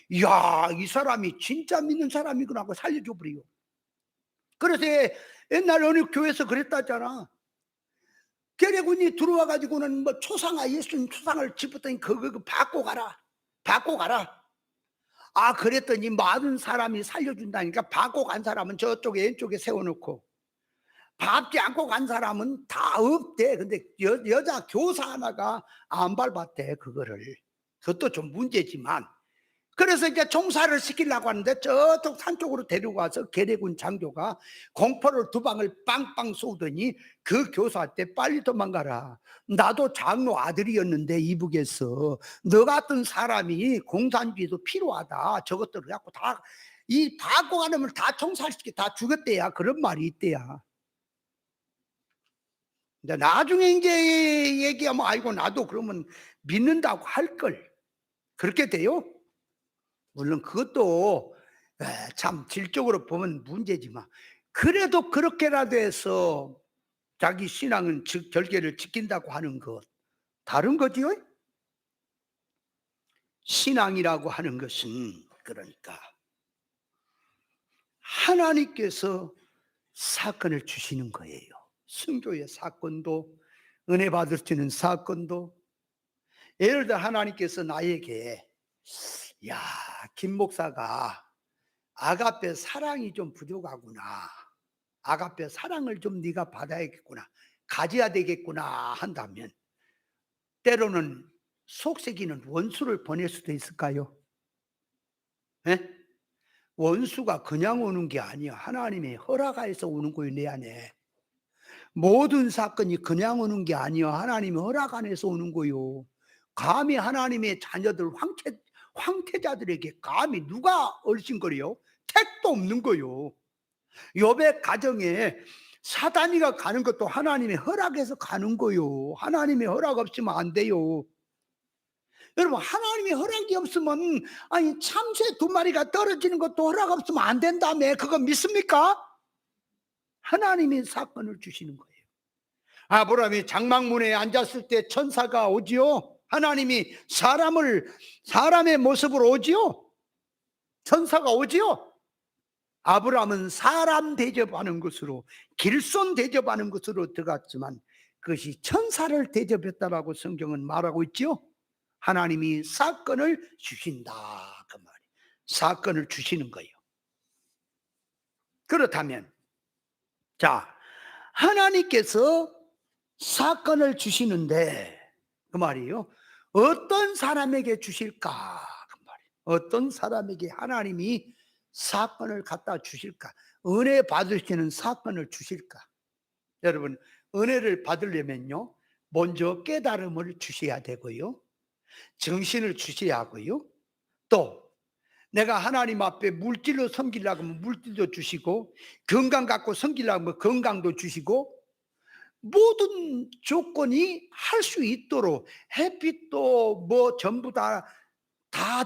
이야, 이 사람이 진짜 믿는 사람이구나 하고 살려줘 버려요. 그래서 옛날 어느 교회에서 그랬다잖아. 괴뢰군이 들어와 가지고는 뭐 초상화 예수님 초상을 집었더니 그거 받고 가라. 받고 가라. 그랬더니 많은 사람이 살려준다니까. 받고 간 사람은 저쪽에 왼쪽에 세워놓고 밟지 않고 간 사람은 다 없대. 근데 여자 교사 하나가 안 밟았대 그거를. 그것도 좀 문제지만 그래서 이제 종사를 시키려고 하는데 저쪽 산 쪽으로 데려가서 괴뢰군 장교가 공포를 두 방을 빵빵 쏘더니 그 교사한테 빨리 도망가라. 나도 장로 아들이었는데 이북에서 너 같은 사람이 공산주의도 필요하다. 저것들을 갖고 다 이 받고 가려면 다 총살시키 다 죽였대야. 그런 말이 있대야. 근데 나중에 이제 얘기하면 아이고 나도 그러면 믿는다고 할 걸. 그렇게 돼요? 물론 그것도 참 질적으로 보면 문제지만 그래도 그렇게라도 해서 자기 신앙은 결계를 지킨다고 하는 것 다른 거지요? 신앙이라고 하는 것은 그러니까 하나님께서 사건을 주시는 거예요. 순교의 사건도, 은혜 받을 수 있는 사건도. 예를 들어 하나님께서 나에게, 야, 김 목사가 아가페 사랑이 좀 부족하구나, 아가페 사랑을 좀 네가 받아야겠구나, 가져야 되겠구나 한다면, 때로는 속삭이는 원수를 보낼 수도 있을까요? 예? 원수가 그냥 오는 게 아니야. 하나님의 허락하에서 오는 거예요. 내 안에 모든 사건이 그냥 오는 게 아니야. 하나님의 허락 안에서 오는 거요. 감히 하나님의 자녀들, 황태자들에게 감히 누가 얼씬거려요? 택도 없는 거요. 욥의 가정에 사단이가 가는 것도 하나님의 허락에서 가는 거요. 하나님의 허락 없으면 안 돼요. 여러분, 하나님의 허락이 없으면, 아니, 참새 2마리가 떨어지는 것도 허락 없으면 안 된다며. 그거 믿습니까? 하나님이 사건을 주시는 거예요. 아브라함이 장막문에 앉았을 때 천사가 오지요. 하나님이 사람의 모습으로 오지요. 천사가 오지요. 아브라함은 사람 대접하는 것으로, 길손 대접하는 것으로 들어갔지만 그것이 천사를 대접했다라고 성경은 말하고 있지요. 하나님이 사건을 주신다, 그 말이에요. 사건을 주시는 거예요. 그렇다면, 자, 하나님께서 사건을 주시는데 그 말이에요. 어떤 사람에게 주실까? 그 말이에요. 어떤 사람에게 하나님이 사건을 갖다 주실까? 은혜 받으시는 사건을 주실까? 여러분, 은혜를 받으려면요, 먼저 깨달음을 주셔야 되고요, 정신을 주셔야 하고요, 또 내가 하나님 앞에 물질로 섬기려고 하면 물질도 주시고, 건강 갖고 섬기려고 하면 건강도 주시고, 모든 조건이 할 수 있도록 햇빛도 뭐 전부 다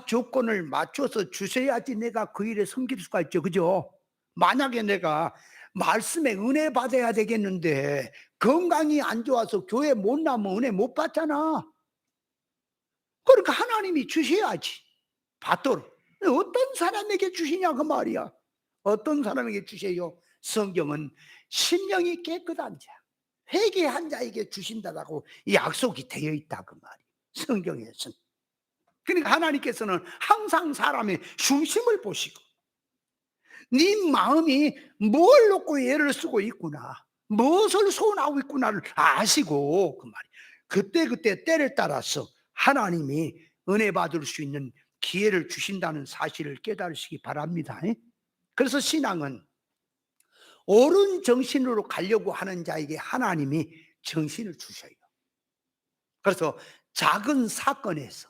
조건을 맞춰서 주셔야지 내가 그 일에 섬길 수가 있죠. 그죠? 만약에 내가 말씀에 은혜 받아야 되겠는데 건강이 안 좋아서 교회 못 나면 은혜 못 받잖아. 그러니까 하나님이 주셔야지 받도록. 어떤 사람에게 주시냐 그 말이야. 어떤 사람에게 주세요? 성경은 심령이 깨끗한 자, 회개한 자에게 주신다라고 약속이 되어 있다 그 말이에요. 성경에서는. 그러니까 하나님께서는 항상 사람의 중심을 보시고, 네 마음이 뭘 놓고 애를 쓰고 있구나, 무엇을 소원하고 있구나를 아시고, 그 말이에요. 그때 때를 따라서 하나님이 은혜 받을 수 있는 기회를 주신다는 사실을 깨달으시기 바랍니다. 그래서 신앙은 옳은 정신으로 가려고 하는 자에게 하나님이 정신을 주셔요. 그래서 작은 사건에서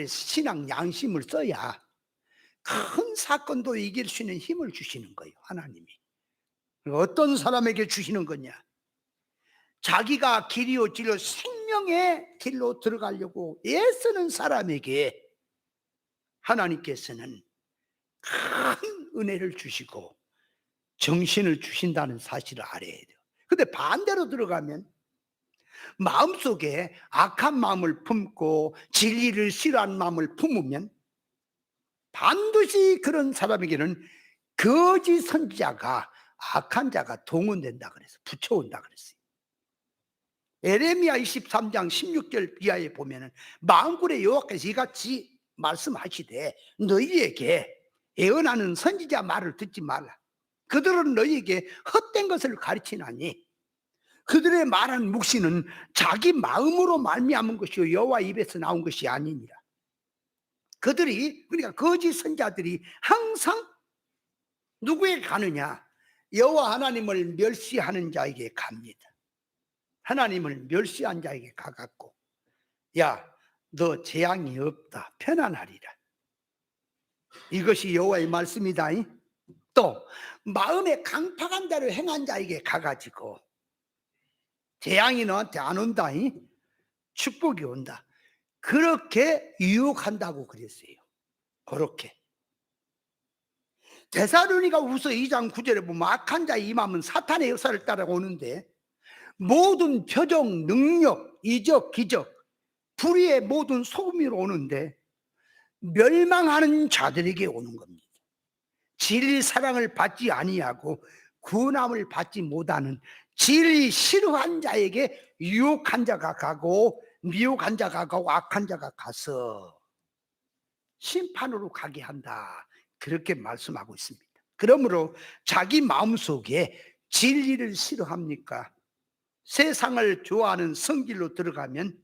신앙 양심을 써야 큰 사건도 이길 수 있는 힘을 주시는 거예요. 하나님이. 어떤 사람에게 주시는 거냐? 자기가 길이요 진리요 생명의 길로 들어가려고 애쓰는 사람에게 하나님께서는 큰 은혜를 주시고 정신을 주신다는 사실을 알아야 돼요. 근데 반대로 들어가면, 마음속에 악한 마음을 품고 진리를 싫어하는 마음을 품으면 반드시 그런 사람에게는 거짓 선지자가, 악한 자가 동원된다 그래서 붙여온다 그랬어요. 에레미야 23장 16절 이하에 보면은 만군의 여호와께서 이같이 말씀하시되 너희에게 예언하는 선지자 말을 듣지 말라. 그들은 너희에게 헛된 것을 가르치나니 그들의 말하는 묵시는 자기 마음으로 말미암은 것이요 여호와 입에서 나온 것이 아니니라. 그들이, 그러니까 거짓 선자들이 항상 누구에게 가느냐? 여호와 하나님을 멸시하는 자에게 갑니다. 하나님을 멸시한 자에게 가갖고, 야, 너 재앙이 없다, 편안하리라. 이것이 여호와의 말씀이다. 또 마음에 강팍한 자를 행한 자에게 가가지고, 재앙이 너한테 안 온다, 축복이 온다, 그렇게 유혹한다고 그랬어요. 그렇게. 데살로니가후서 2장 9절에 보면 악한 자의 임함은 사탄의 역사를 따라오는데 모든 표적, 능력, 이적, 기적, 불의의 모든 소금으로 오는데 멸망하는 자들에게 오는 겁니다. 진리 사랑을 받지 아니하고 구원함을 받지 못하는 진리 싫어한 자에게 유혹한 자가 가고 미혹한 자가 가고 악한 자가 가서 심판으로 가게 한다, 그렇게 말씀하고 있습니다. 그러므로 자기 마음속에 진리를 싫어합니까? 세상을 좋아하는 성질로 들어가면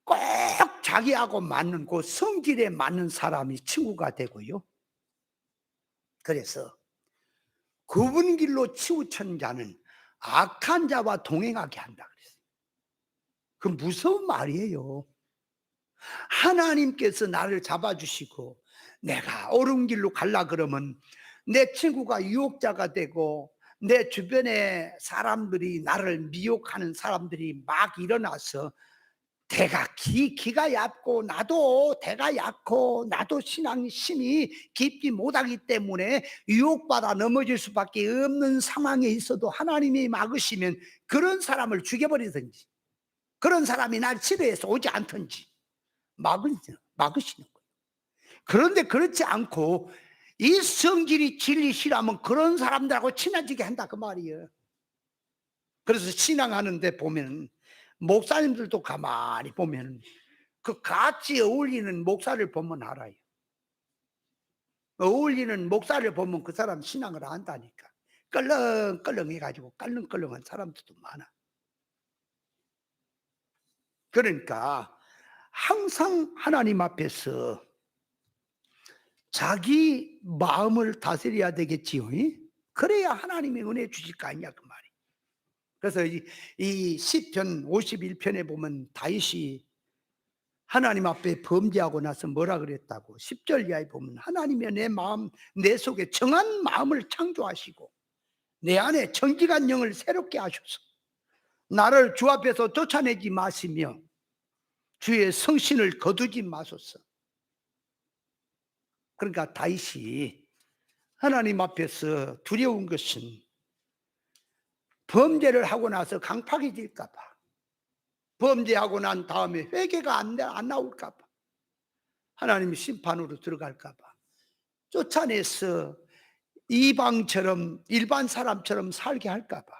꼭 자기하고 맞는 그 성질에 맞는 사람이 친구가 되고요. 그래서 굽은 길로 치우친 자는 악한 자와 동행하게 한다 그랬어요. 그 무서운 말이에요. 하나님께서 나를 잡아주시고 내가 옳은 길로 갈라 그러면 내 친구가 유혹자가 되고 내 주변에 사람들이, 나를 미혹하는 사람들이 막 일어나서 대가 기가 얕고 나도 대가 얕고 나도 신앙심이 깊지 못하기 때문에 유혹받아 넘어질 수밖에 없는 상황에 있어도 하나님이 막으시면 그런 사람을 죽여버리든지 그런 사람이 날 치료해서 오지 않든지 막으시는 거예요. 그런데 그렇지 않고 이 성질이 진리시라면 그런 사람들하고 친해지게 한다 그 말이에요. 그래서 신앙하는데 보면 목사님들도 가만히 보면 그 같이 어울리는 목사를 보면 알아요. 어울리는 목사를 보면 그 사람 신앙을 안다니까. 껄렁껄렁 해가지고 깔렁껄렁한 사람들도 많아. 그러니까 항상 하나님 앞에서 자기 마음을 다스려야 되겠지요. 그래야 하나님이 은혜 주실 거 아니냐 그 말이. 그래서 이 시편 51편에 보면 다윗이 하나님 앞에 범죄하고 나서 뭐라 그랬다고 10절 이하에 보면 하나님이 내 마음 내 속에 정한 마음을 창조하시고 내 안에 정직한 영을 새롭게 하셔서 나를 주 앞에서 쫓아내지 마시며 주의 성신을 거두지 마소서. 그러니까 다윗이 하나님 앞에서 두려운 것은 범죄를 하고 나서 강팍해질까 봐, 범죄하고 난 다음에 회개가 안 나올까 봐, 하나님이 심판으로 들어갈까 봐 쫓아내서 이방처럼 일반 사람처럼 살게 할까 봐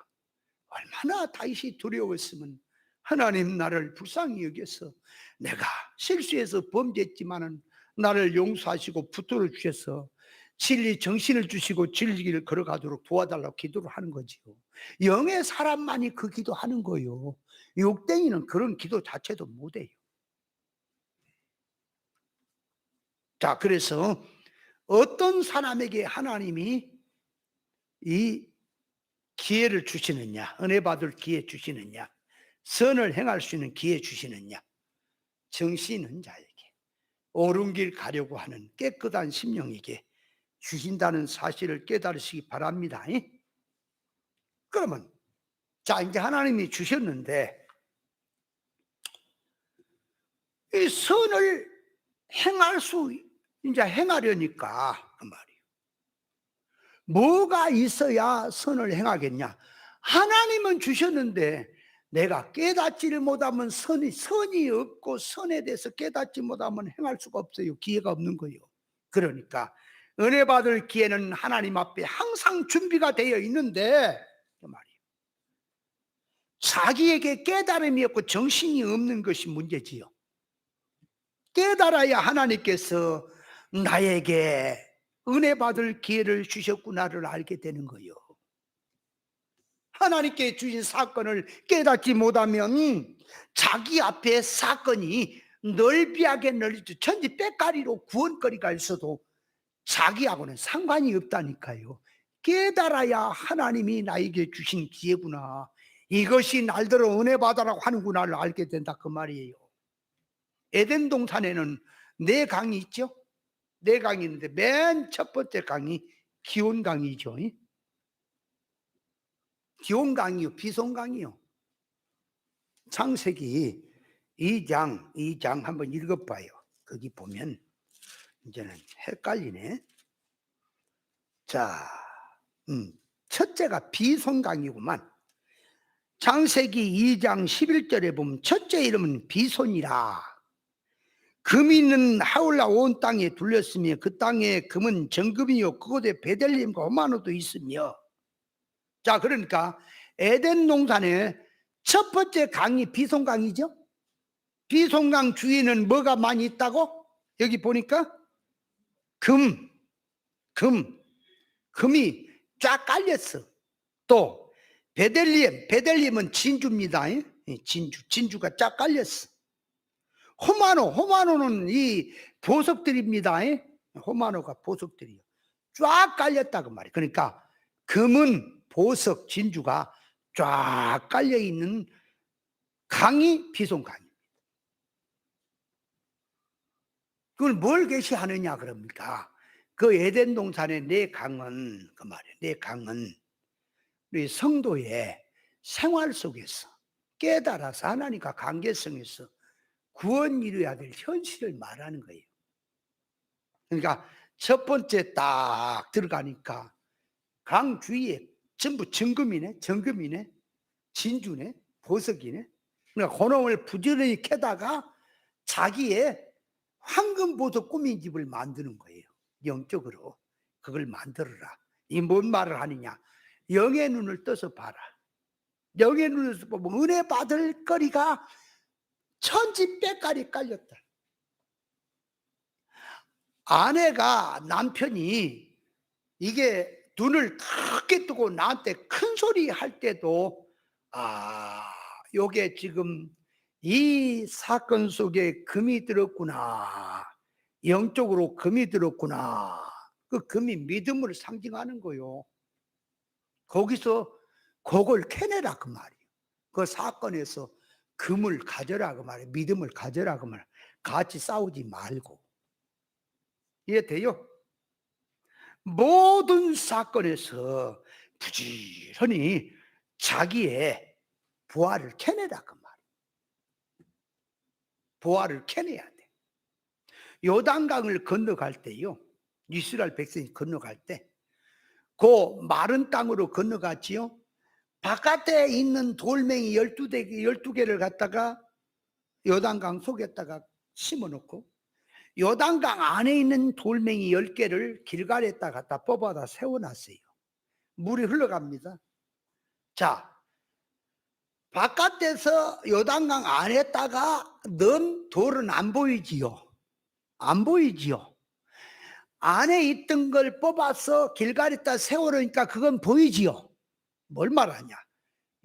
얼마나 다윗이 두려웠으면 하나님 나를 불쌍히 여겨서 내가 실수해서 범죄했지만은 나를 용서하시고 붙들어 주셔서 진리 정신을 주시고 진리를 걸어가도록 도와달라고 기도를 하는 거지요. 영의 사람만이 그 기도하는 거요. 욕댕이는 그런 기도 자체도 못해요. 자, 그래서 어떤 사람에게 하나님이 이 기회를 주시느냐, 은혜 받을 기회 주시느냐, 선을 행할 수 있는 기회 주시느냐, 정신 있는 자에게, 옳은 길 가려고 하는 깨끗한 심령에게 주신다는 사실을 깨달으시기 바랍니다. 그러면 자, 이제 하나님이 주셨는데 이 선을 이제 행하려니까 그 말이에요. 뭐가 있어야 선을 행하겠냐? 하나님은 주셨는데 내가 깨닫지를 못하면 선이 없고 선에 대해서 깨닫지 못하면 행할 수가 없어요. 기회가 없는 거예요. 그러니까 은혜 받을 기회는 하나님 앞에 항상 준비가 되어 있는데 그 말이에요. 자기에게 깨달음이 없고 정신이 없는 것이 문제지요. 깨달아야 하나님께서 나에게 은혜 받을 기회를 주셨구나를 알게 되는 거예요. 하나님께 주신 사건을 깨닫지 못하면 자기 앞에 사건이 넓이하게 널리죠. 천지 빽가리로 구원거리가 있어도 자기하고는 상관이 없다니까요. 깨달아야 하나님이 나에게 주신 기회구나, 이것이 날들어 은혜 받아라고 하는구나를 알게 된다 그 말이에요. 에덴 동산에는 4강이 있죠. 4강이 있는데 맨 첫 번째 강이 기온강이죠. 기온강이요, 비송강이요. 창세기 2장 한번 읽어봐요. 거기 보면 이제는 헷갈리네. 자, 첫째가 비송강이구만. 창세기 2장 11절에 보면 첫째 이름은 비손이라. 금이 있는 하울라 온 땅에 둘렸으며 그 땅에 금은 정금이요 그곳에 베들레헴과 호마노도 있으며. 자, 그러니까 에덴 동산의 첫 번째 강이 비손강이죠. 비손강 주위에는 뭐가 많이 있다고? 여기 보니까 금이 쫙 깔렸어. 또 베들레헴은 진주입니다. 진주가 쫙 깔렸어. 호마노는 이 보석들입니다. 호마노가 보석들이요. 쫙 깔렸다고 말이에요. 그러니까 금은 보석, 진주가 쫙 깔려 있는 강이 비손강입니다. 그걸 뭘 계시하느냐 그럽니까? 그 에덴 동산의 네 강은 그 말이에요. 네 강은 우리 성도의 생활 속에서 깨달아서 하나님과 관계성에서 구원 이루어야 될 현실을 말하는 거예요. 그러니까 첫 번째 딱 들어가니까 강 주위에 전부 정금이네, 진주네, 보석이네. 그러니까 그놈을 부지런히 캐다가 자기의 황금 보석 꾸민 집을 만드는 거예요. 영적으로 그걸 만들어라. 이 뭔 말을 하느냐? 영의 눈을 떠서 봐라. 영의 눈을 떠서 보면 은혜 받을 거리가 천지 빽깔이 깔렸다. 아내가 남편이 이게 눈을 크게 뜨고 나한테 큰 소리 할 때도 요게 지금 이 사건 속에 금이 들었구나. 영적으로 금이 들었구나. 그 금이 믿음을 상징하는 거요. 거기서 그걸 캐내라 그 말이에요. 그 사건에서 금을 가져라 그 말이에요. 믿음을 가져라 그 말이에요. 같이 싸우지 말고. 이해돼요? 모든 사건에서 부지런히 자기의 부활을 캐내라 그 말이에요. 부활을 캐내야 돼. 요단강을 건너갈 때요, 이스라엘 백성이 건너갈 때 그 마른 땅으로 건너갔지요. 바깥에 있는 돌멩이 12개를 갖다가 요단강 속에다가 심어놓고 요단강 안에 있는 돌멩이 10개를 길가에다 갖다 뽑아다 세워놨어요. 물이 흘러갑니다. 자, 바깥에서 요단강 안에다가 넣은 돌은 안 보이지요. 안 보이지요. 안에 있던 걸 뽑아서 길가에다 세워놓으니까 그건 보이지요. 뭘 말하냐?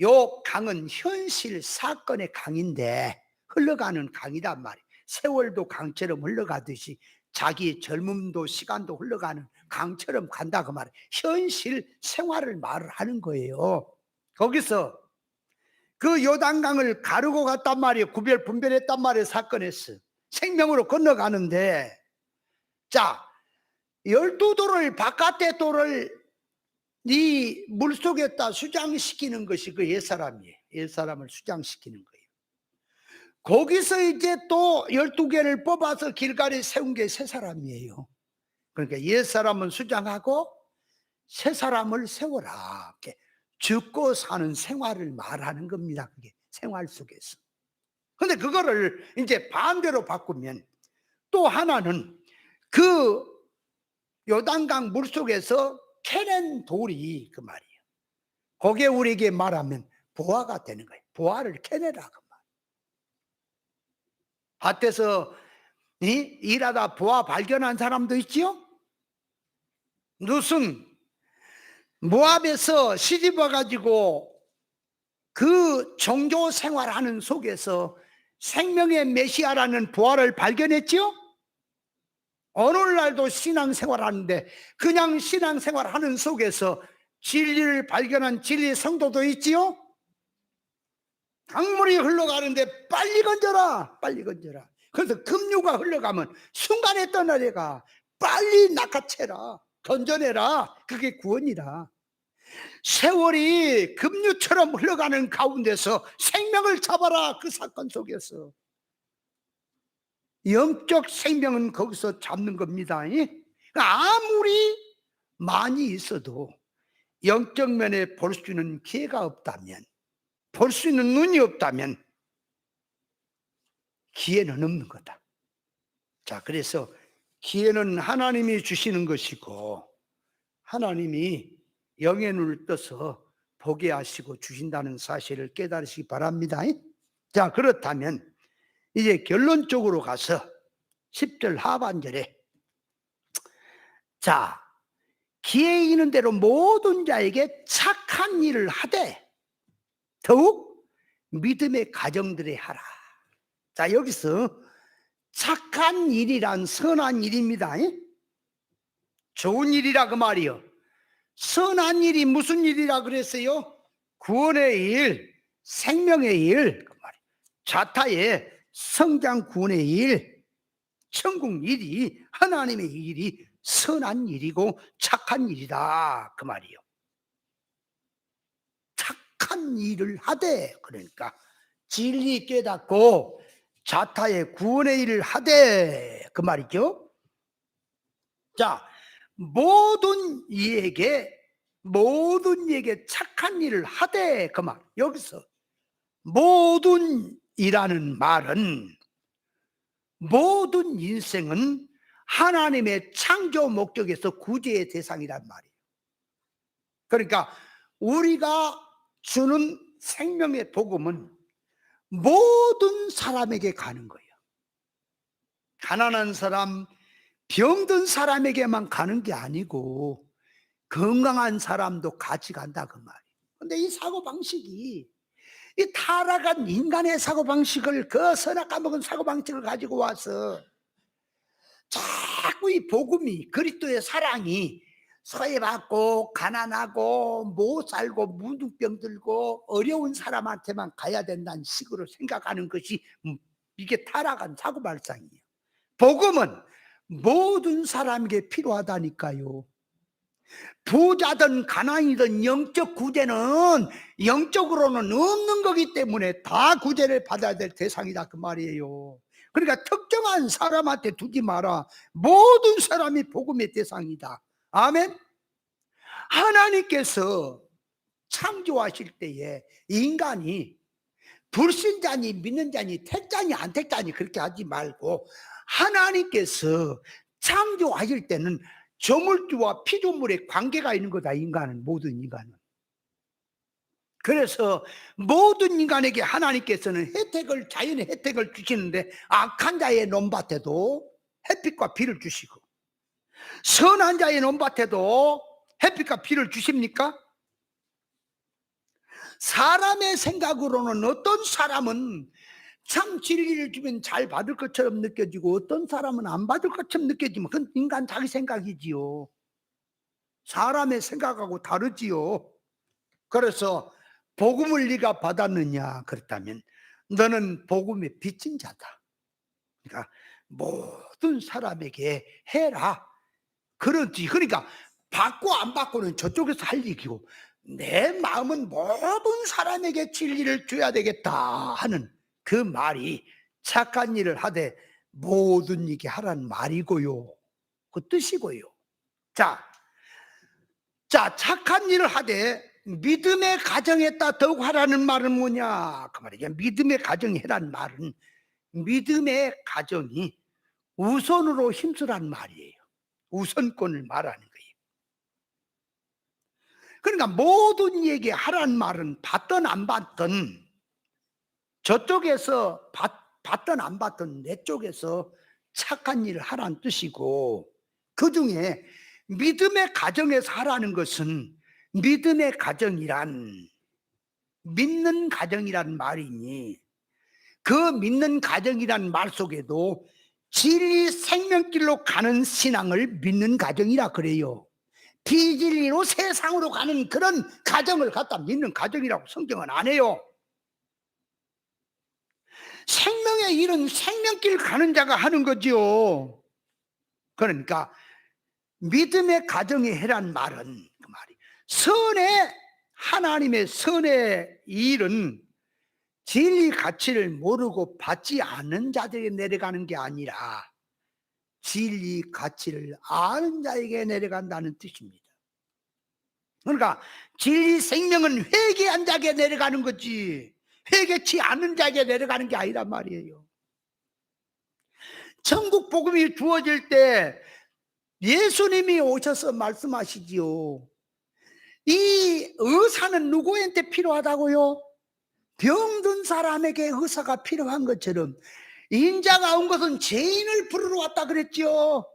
요 강은 현실 사건의 강인데 흘러가는 강이란 말이에요. 세월도 강처럼 흘러가듯이 자기 젊음도 시간도 흘러가는 강처럼 간다 그 말이에요. 현실 생활을 말을 하는 거예요. 거기서 그 요단강을 가르고 갔단 말이에요. 구별 분별했단 말이에요. 사건에서 생명으로 건너가는데, 자, 12돌을 바깥의 돌을 이 물속에다 수장시키는 것이 그 옛사람이에요. 옛사람을 수장시키는 거예요. 거기서 이제 또 12개를 뽑아서 길가에 세운 게 새사람이에요. 그러니까 옛사람은 수장하고 새사람을 세워라. 이렇게 죽고 사는 생활을 말하는 겁니다. 그게 생활 속에서. 근데 그거를 이제 반대로 바꾸면 또 하나는 그 요단강 물속에서 캐낸 돌이 그 말이에요. 그게 우리에게 말하면 보화가 되는 거예요. 보화를 캐내라 그 말. 밭에서 일하다 보화 발견한 사람도 있지요. 룻은 모압에서 시집 와가지고 그 종교 생활하는 속에서 생명의 메시아라는 보화를 발견했지요. 오늘날도 신앙생활하는데 그냥 신앙생활하는 속에서 진리를 발견한 진리 성도도 있지요. 강물이 흘러가는데 빨리 건져라, 빨리 건져라. 그래서 급류가 흘러가면 순간에 떠나려가 빨리 낚아채라, 건져내라. 그게 구원이라. 세월이 급류처럼 흘러가는 가운데서 생명을 잡아라. 그 사건 속에서 영적 생명은 거기서 잡는 겁니다. 아무리 많이 있어도 영적 면에 볼 수 있는 기회가 없다면 볼 수 있는 눈이 없다면 기회는 없는 거다. 자, 그래서 기회는 하나님이 주시는 것이고 하나님이 영의 눈을 떠서 보게 하시고 주신다는 사실을 깨달으시기 바랍니다. 자, 그렇다면 이제 결론적으로 가서 10절 하반절에, 자, 기회 있는 대로 모든 자에게 착한 일을 하되 더욱 믿음의 가정들에 하라. 자, 여기서 착한 일이란 선한 일입니다. 좋은 일이라 그 말이요. 선한 일이 무슨 일이라 그랬어요? 구원의 일, 생명의 일, 그 말이에요. 자타의 성장 구원의 일, 천국 일이, 하나님의 일이 선한 일이고 착한 일이다 그 말이에요. 착한 일을 하되, 그러니까 진리 깨닫고 자타의 구원의 일을 하되 그 말이죠. 자, 모든 이에게 착한 일을 하되 그 말. 여기서 모든 이라는 말은 모든 인생은 하나님의 창조 목적에서 구제의 대상이란 말이에요. 그러니까 우리가 주는 생명의 복음은 모든 사람에게 가는 거예요. 가난한 사람, 병든 사람에게만 가는 게 아니고 건강한 사람도 같이 간다 그 말이에요. 근데 이 사고방식이, 이 타락한 인간의 사고방식을, 그 선악과먹은 사고방식을 가지고 와서 자꾸 이 복음이, 그리스도의 사랑이 소외받고 가난하고 못 살고 무등병 들고 어려운 사람한테만 가야 된다는 식으로 생각하는 것이 이게 타락한 사고발상이에요. 복음은 모든 사람에게 필요하다니까요. 부자든 가난이든 영적 구제는 영적으로는 없는 거기 때문에 다 구제를 받아야 될 대상이다 그 말이에요. 그러니까 특정한 사람한테 두지 마라. 모든 사람이 복음의 대상이다. 아멘. 하나님께서 창조하실 때에 인간이 불신자니 믿는 자니 택자니 안 택자니 그렇게 하지 말고, 하나님께서 창조하실 때는 저물주와 피조물의 관계가 있는 거다. 인간은, 모든 인간은. 그래서 모든 인간에게 하나님께서는 자연의 혜택을 주시는데, 악한 자의 논밭에도 햇빛과 비를 주시고 선한 자의 논밭에도 햇빛과 비를 주십니까? 사람의 생각으로는 어떤 사람은 참 진리를 주면 잘 받을 것처럼 느껴지고 어떤 사람은 안 받을 것처럼 느껴지면 그건 인간 자기 생각이지요. 사람의 생각하고 다르지요. 그래서 복음을 네가 받았느냐? 그렇다면 너는 복음에 빚진 자다. 그러니까 모든 사람에게 해라. 그렇지. 그러니까 받고 안 받고는 저쪽에서 할 얘기고, 내 마음은 모든 사람에게 진리를 줘야 되겠다 하는 그 말이 착한 일을 하되 모든 이게 하라는 말이고요. 그 뜻이고요. 자, 착한 일을 하되 믿음의 가정에다 더욱 하라는 말은 뭐냐? 그 말이야. 믿음의 가정이 해란 말은 믿음의 가정이 우선으로 힘쓰란 말이에요. 우선권을 말하는 거예요. 그러니까 모든 얘기 하란 말은 받든 안 받든, 저쪽에서 받든 안 받든 내 쪽에서 착한 일을 하라는 뜻이고, 그 중에 믿음의 가정에서 하라는 것은 믿음의 가정이란, 믿는 가정이란 말이니, 그 믿는 가정이란 말 속에도 진리 생명길로 가는 신앙을 믿는 가정이라 그래요. 비진리로 세상으로 가는 그런 가정을 갖다 믿는 가정이라고 성경은 안 해요. 생명의 일은 생명길 가는 자가 하는 거지요. 그러니까 믿음의 가정에 해란 말은 그 말이, 하나님의 선의 일은 진리 가치를 모르고 받지 않는 자들에게 내려가는 게 아니라 진리 가치를 아는 자에게 내려간다는 뜻입니다. 그러니까 진리 생명은 회개한 자에게 내려가는 거지 회개치 않은 자에게 내려가는 게 아니란 말이에요. 천국 복음이 주어질 때 예수님이 오셔서 말씀하시지요. 이 의사는 누구한테 필요하다고요? 병든 사람에게 의사가 필요한 것처럼 인자가 온 것은 죄인을 부르러 왔다 그랬죠.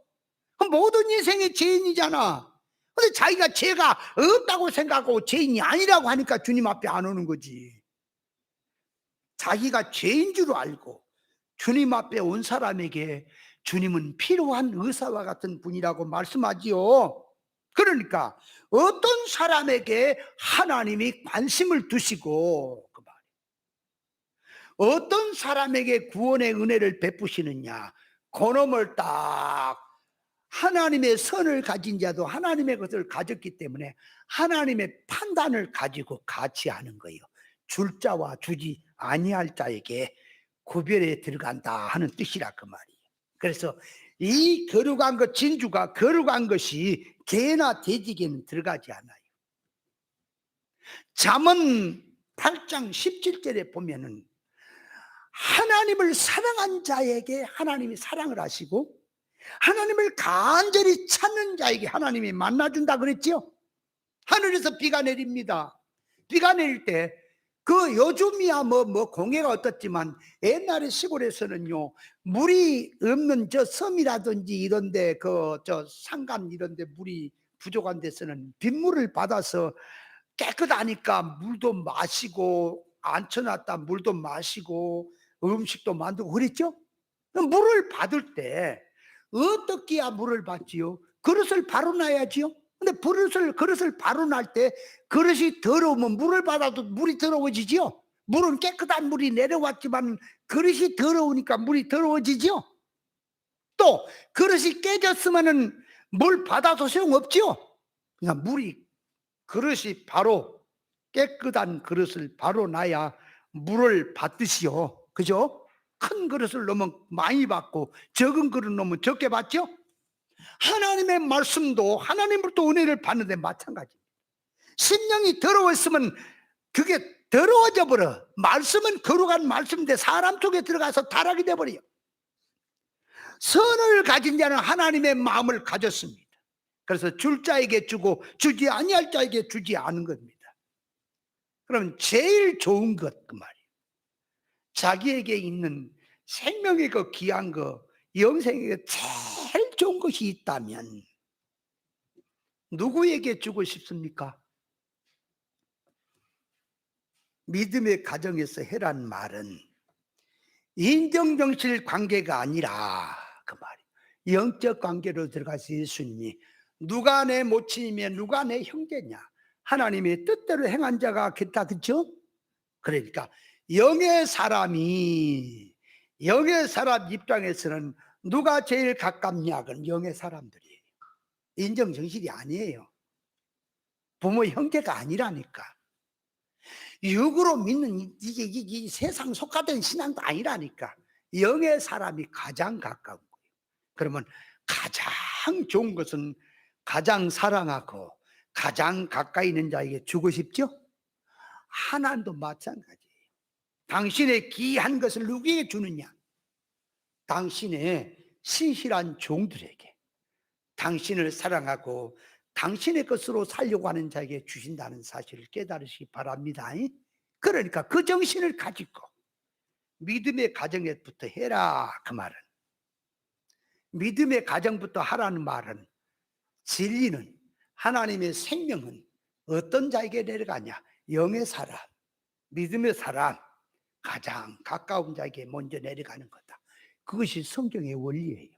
모든 인생이 죄인이잖아. 근데 자기가 죄가 없다고 생각하고 죄인이 아니라고 하니까 주님 앞에 안 오는 거지. 자기가 죄인 줄 알고 주님 앞에 온 사람에게 주님은 필요한 의사와 같은 분이라고 말씀하지요. 그러니까 어떤 사람에게 하나님이 관심을 두시고 그 말이에요. 어떤 사람에게 구원의 은혜를 베푸시느냐, 그놈을 딱 하나님의 선을 가진 자도 하나님의 것을 가졌기 때문에 하나님의 판단을 가지고 같이 하는 거예요. 줄 자와 주지 아니할 자에게 구별에 들어간다 하는 뜻이라 그 말이에요. 그래서 이 거룩한 것, 진주가 거룩한 것이 개나 돼지에게는 들어가지 않아요. 잠언 8장 17절에 보면은 하나님을 사랑한 자에게 하나님이 사랑을 하시고 하나님을 간절히 찾는 자에게 하나님이 만나준다 그랬지요. 하늘에서 비가 내립니다. 비가 내릴 때 그 요즘이야 뭐 공해가 어떻지만 옛날에 시골에서는요 물이 없는 저 섬이라든지 이런데 저 산간 이런데 물이 부족한 데서는 빗물을 받아서 깨끗하니까 물도 마시고 앉혀놨다 물도 마시고 음식도 만들고 그랬죠. 물을 받을 때 어떻게 해야 물을 받지요? 그릇을 바로 놔야지요. 근데 그릇을 바로 놔 때 그릇이 더러우면 물을 받아도 물이 더러워지지요. 물은 깨끗한 물이 내려왔지만 그릇이 더러우니까 물이 더러워지지요. 또 그릇이 깨졌으면은 물 받아도 소용없지요. 그러니까 그릇이 바로 깨끗한 그릇을 바로 놔야 물을 받듯이요. 그죠? 큰 그릇을 넣으면 많이 받고 적은 그릇 넣으면 적게 받죠? 하나님의 말씀도 하나님으로부터 은혜를 받는데 마찬가지입니다. 심령이 더러웠으면 그게 더러워져 버려. 말씀은 거룩한 말씀인데 사람 속에 들어가서 타락이 돼버려요. 선을 가진 자는 하나님의 마음을 가졌습니다. 그래서 줄 자에게 주고 주지 아니할 자에게 주지 않은 겁니다. 그럼 제일 좋은 것 그 말이에요. 자기에게 있는 생명의 그 귀한 거 영생에게 제일 좋은 것이 있다면 누구에게 주고 싶습니까? 믿음의 가정에서 해란 말은 인정정실 관계가 아니라 그 말이에요. 영적 관계로 들어가서 예수님이 누가 내 모친이며 누가 내 형제냐 하나님의 뜻대로 행한 자가 겠다 그렇죠? 그러니까 영의 사람 입장에서는 누가 제일 가깝냐? 그건 영의 사람들이에요. 인정정실이 아니에요. 부모 형제가 아니라니까. 육으로 믿는 이게 세상 속하던 신앙도 아니라니까. 영의 사람이 가장 가까운 거예요. 그러면 가장 좋은 것은 가장 사랑하고 가장 가까이 있는 자에게 주고 싶죠? 하나님도 마찬가지예요. 당신의 귀한 것을 누구에게 주느냐? 당신의 신실한 종들에게, 당신을 사랑하고 당신의 것으로 살려고 하는 자에게 주신다는 사실을 깨달으시기 바랍니다. 그러니까 그 정신을 가지고 믿음의 가정에부터 해라 그 말은, 믿음의 가정부터 하라는 말은 진리는 하나님의 생명은 어떤 자에게 내려가냐? 영의 사람, 믿음의 사람, 가장 가까운 자에게 먼저 내려가는 거다. 그것이 성경의 원리예요.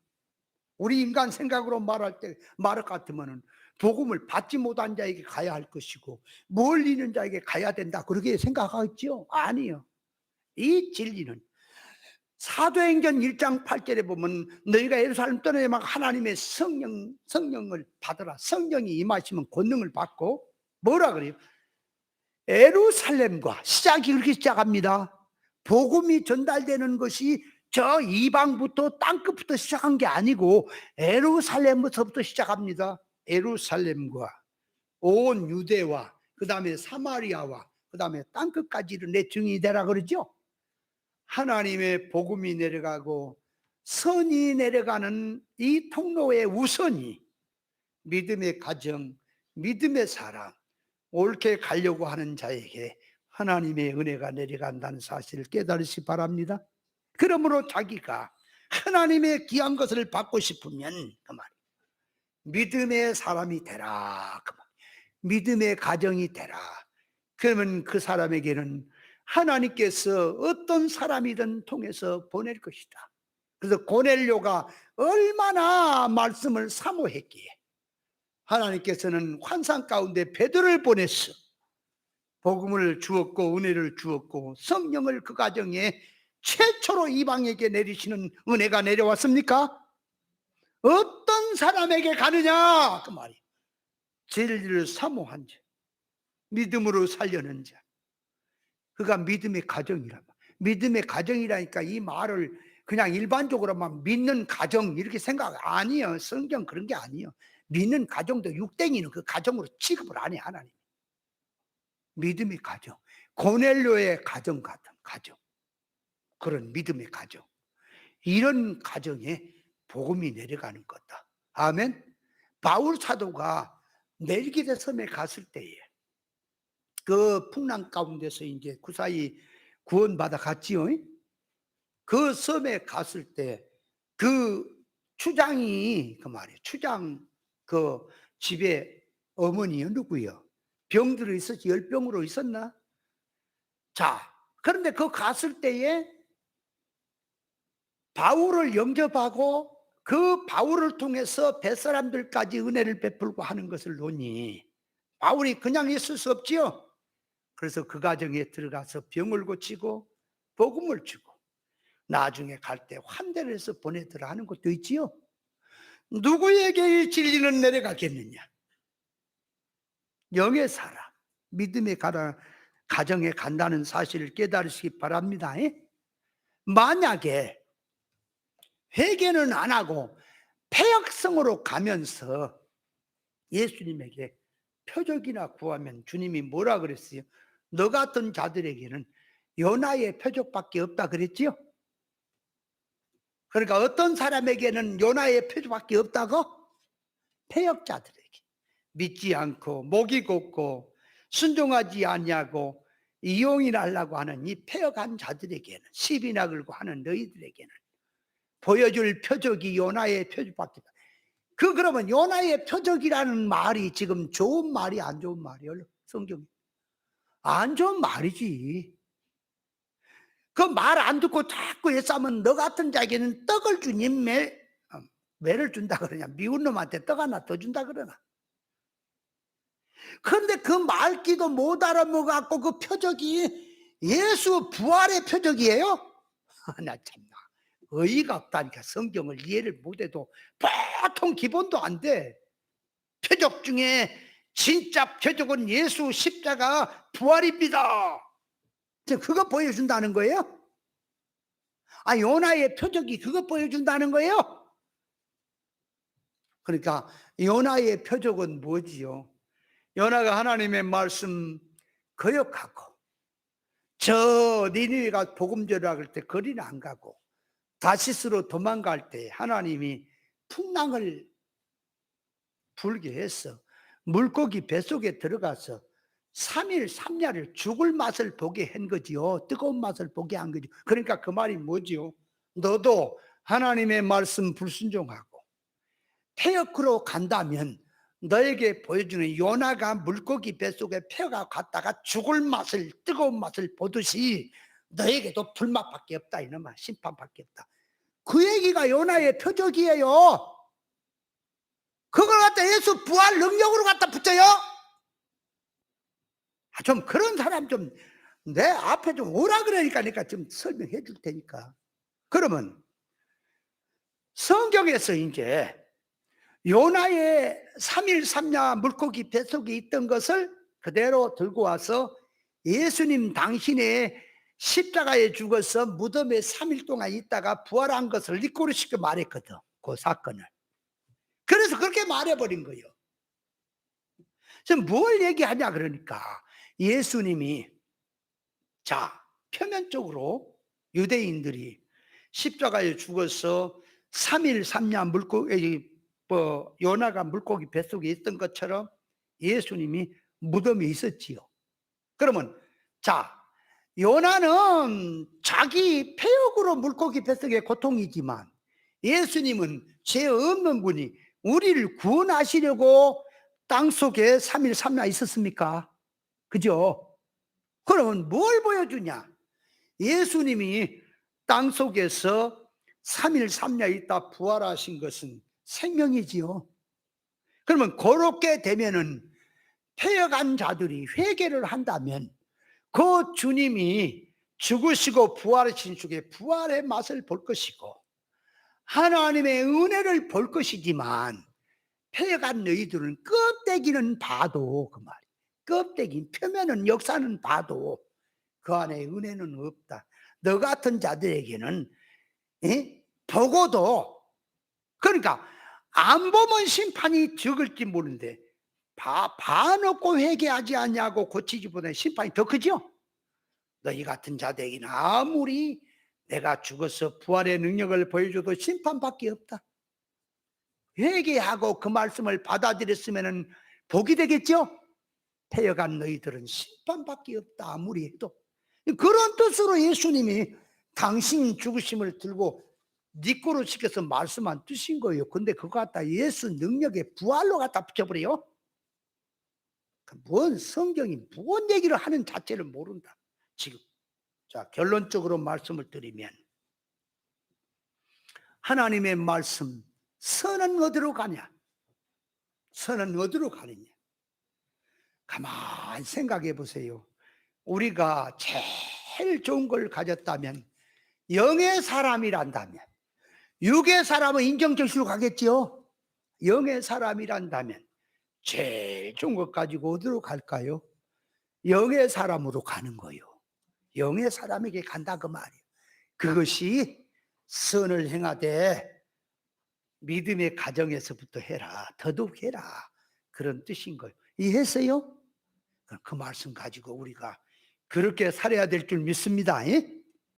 우리 인간 생각으로 말할 것 같으면은 복음을 받지 못한 자에게 가야 할 것이고 멀리 있는 자에게 가야 된다 그렇게 생각하겠죠? 아니요. 이 진리는 사도행전 1장 8절에 보면 너희가 예루살렘 떠나야 막 하나님의 성령을 받으라. 성령이 임하시면 권능을 받고 뭐라 그래요? 예루살렘과 시작이 그렇게 시작합니다. 복음이 전달되는 것이 저 이방부터 땅끝부터 시작한 게 아니고 예루살렘부터 시작합니다. 예루살렘과 온 유대와 그 다음에 사마리아와 그 다음에 땅끝까지를 내 증인이 되라 그러죠. 하나님의 복음이 내려가고 선이 내려가는 이 통로의 우선이 믿음의 가정, 믿음의 사람, 옳게 가려고 하는 자에게 하나님의 은혜가 내려간다는 사실을 깨달으시 바랍니다. 그러므로 자기가 하나님의 귀한 것을 받고 싶으면 그 말, 믿음의 사람이 되라. 그 말, 믿음의 가정이 되라. 그러면 그 사람에게는 하나님께서 어떤 사람이든 통해서 보낼 것이다. 그래서 고넬료가 얼마나 말씀을 사모했기에 하나님께서는 환상 가운데 베드로를 보냈어. 복음을 주었고 은혜를 주었고 성령을 그 가정에 최초로 이방에게 내리시는 은혜가 내려왔습니까? 어떤 사람에게 가느냐 그 말이, 진리를 사모한 자, 믿음으로 살려는 자, 그가 믿음의 가정이란 말. 믿음의 가정이라니까 이 말을 그냥 일반적으로만 믿는 가정 이렇게 생각 아니에요. 성경 그런 게 아니에요. 믿는 가정도 육땡이는 그 가정으로 취급을 안 해. 하나님 믿음의 가정, 고넬료의 가정 같은 가정, 그런 믿음의 가정, 이런 가정에 복음이 내려가는 거다. 아멘. 바울 사도가 멜기데 섬에 갔을 때에 그 풍랑 가운데서 이제 구사히 구원받아 갔지요. 그 섬에 갔을 때 그 추장이 그 말이에요. 추장 그 집에 어머니요 누구요? 병들어 있었지. 열병으로 있었나? 자, 그런데 그 갔을 때에 바울을 영접하고 그 바울을 통해서 뱃사람들까지 은혜를 베풀고 하는 것을 보니 바울이 그냥 있을 수 없지요. 그래서 그 가정에 들어가서 병을 고치고 복음을 주고 나중에 갈 때 환대를 해서 보내더라 하는 것도 있지요. 누구에게 이 진리는 내려가겠느냐? 영의 사람, 믿음의 가정에 간다는 사실을 깨달으시기 바랍니다. 만약에 회개는 안 하고 폐역성으로 가면서 예수님에게 표적이나 구하면 주님이 뭐라 그랬어요? 너 같은 자들에게는 요나의 표적밖에 없다 그랬지요? 그러니까 어떤 사람에게는 요나의 표적밖에 없다고? 폐역자들에게, 믿지 않고 목이 곧고 순종하지 아니하고 이용이나 하려고 하는 이 폐역한 자들에게는, 시비나 걸고 하는 너희들에게는 보여줄 표적이 요나의 표적밖에 없다. 그러면 요나의 표적이라는 말이 지금 좋은 말이 안 좋은 말이에요? 성경이 안 좋은 말이지. 그 말 안 듣고 자꾸 예싸면 너 같은 자에게는 떡을 주니 매를 준다 그러냐, 미운 놈한테 떡 하나 더 준다 그러나. 그런데 그 말귀도 못 알아먹어갖고 그 표적이 예수 부활의 표적이에요? 나 참나 어이가 없다니까. 성경을 이해를 못해도 보통 기본도 안 돼. 표적 중에 진짜 표적은 예수 십자가 부활입니다. 그거 보여준다는 거예요? 아, 요나의 표적이 그거 보여준다는 거예요? 그러니까 요나의 표적은 뭐지요? 요나가 하나님의 말씀 거역하고 저 니느웨가 복음 전하고 할 때 거리는 안 가고 다시스로 도망갈 때 하나님이 풍랑을 불게 해서 물고기 뱃속에 들어가서 3일 3야를 죽을 맛을 보게 한 거지요. 뜨거운 맛을 보게 한 거죠. 그러니까 그 말이 뭐지요? 너도 하나님의 말씀 불순종하고 폐역으로 간다면 너에게 보여주는 요나가 물고기 뱃속에 폐가 갔다가 죽을 맛을, 뜨거운 맛을 보듯이 너에게도 불맛밖에 없다 이놈아. 심판밖에 없다. 그 얘기가 요나의 표적이에요. 그걸 갖다 예수 부활 능력으로 갖다 붙여요? 좀 그런 사람 좀 내 앞에 좀 오라 그러니까 내가 좀 설명해 줄 테니까. 그러면 성경에서 이제 요나의 3일 3야 물고기 뱃속에 있던 것을 그대로 들고 와서 예수님 당신의 십자가에 죽어서 무덤에 3일 동안 있다가 부활한 것을 리코르시켜 말했거든. 그 사건을. 그래서 그렇게 말해버린 거예요. 지금 뭘 얘기하냐 그러니까 예수님이 자 표면적으로 유대인들이 십자가에 죽어서 3일 3야 물고기 요나가 물고기 뱃속에 있던 것처럼 예수님이 무덤에 있었지요. 그러면 자 요나는 자기 폐역으로 물고기 뱃속에 고통이지만 예수님은 죄 없는 분이 우리를 구원하시려고 땅속에 3일 3야 있었습니까? 그죠? 그러면 뭘 보여주냐? 예수님이 땅속에서 3일 3야 있다 부활하신 것은 생명이지요. 그러면 그렇게 되면은 폐역한 자들이 회개를 한다면 그 주님이 죽으시고 부활하신 쪽에 부활의 맛을 볼 것이고 하나님의 은혜를 볼 것이지만 폐역한 너희들은 껍데기는 봐도 그 말이야. 껍데기 표면은 역사는 봐도 그 안에 은혜는 없다. 너 같은 자들에게는 보고도 그러니까 안 보면 심판이 적을지 모르는데 봐놓고 회개하지 않냐고 고치기보다는 심판이 더 크죠. 너희 같은 자들에게는 아무리 내가 죽어서 부활의 능력을 보여줘도 심판밖에 없다. 회개하고 그 말씀을 받아들였으면 복이 되겠죠. 폐역한 너희들은 심판밖에 없다 아무리 해도. 그런 뜻으로 예수님이 당신 죽으심을 들고 네 거로 시켜서 말씀한 뜻인 거예요. 근데 그거 갖다 예수 능력의 부활로 갖다 붙여버려요. 뭔 성경이 무슨 얘기를 하는 자체를 모른다 지금. 자 결론적으로 말씀을 드리면 하나님의 말씀 선은 어디로 가냐? 선은 어디로 가느냐? 가만히 생각해 보세요. 우리가 제일 좋은 걸 가졌다면 영의 사람이란다면 육의 사람은 인정절수로 가겠지요. 영의 사람이란다면 제일 좋은 것 가지고 어디로 갈까요? 영의 사람으로 가는 거요. 영의 사람에게 간다 그 말이에요. 그것이 선을 행하되 믿음의 가정에서부터 해라. 더더욱 해라. 그런 뜻인 거예요. 이해했어요? 그 말씀 가지고 우리가 그렇게 살아야 될 줄 믿습니다.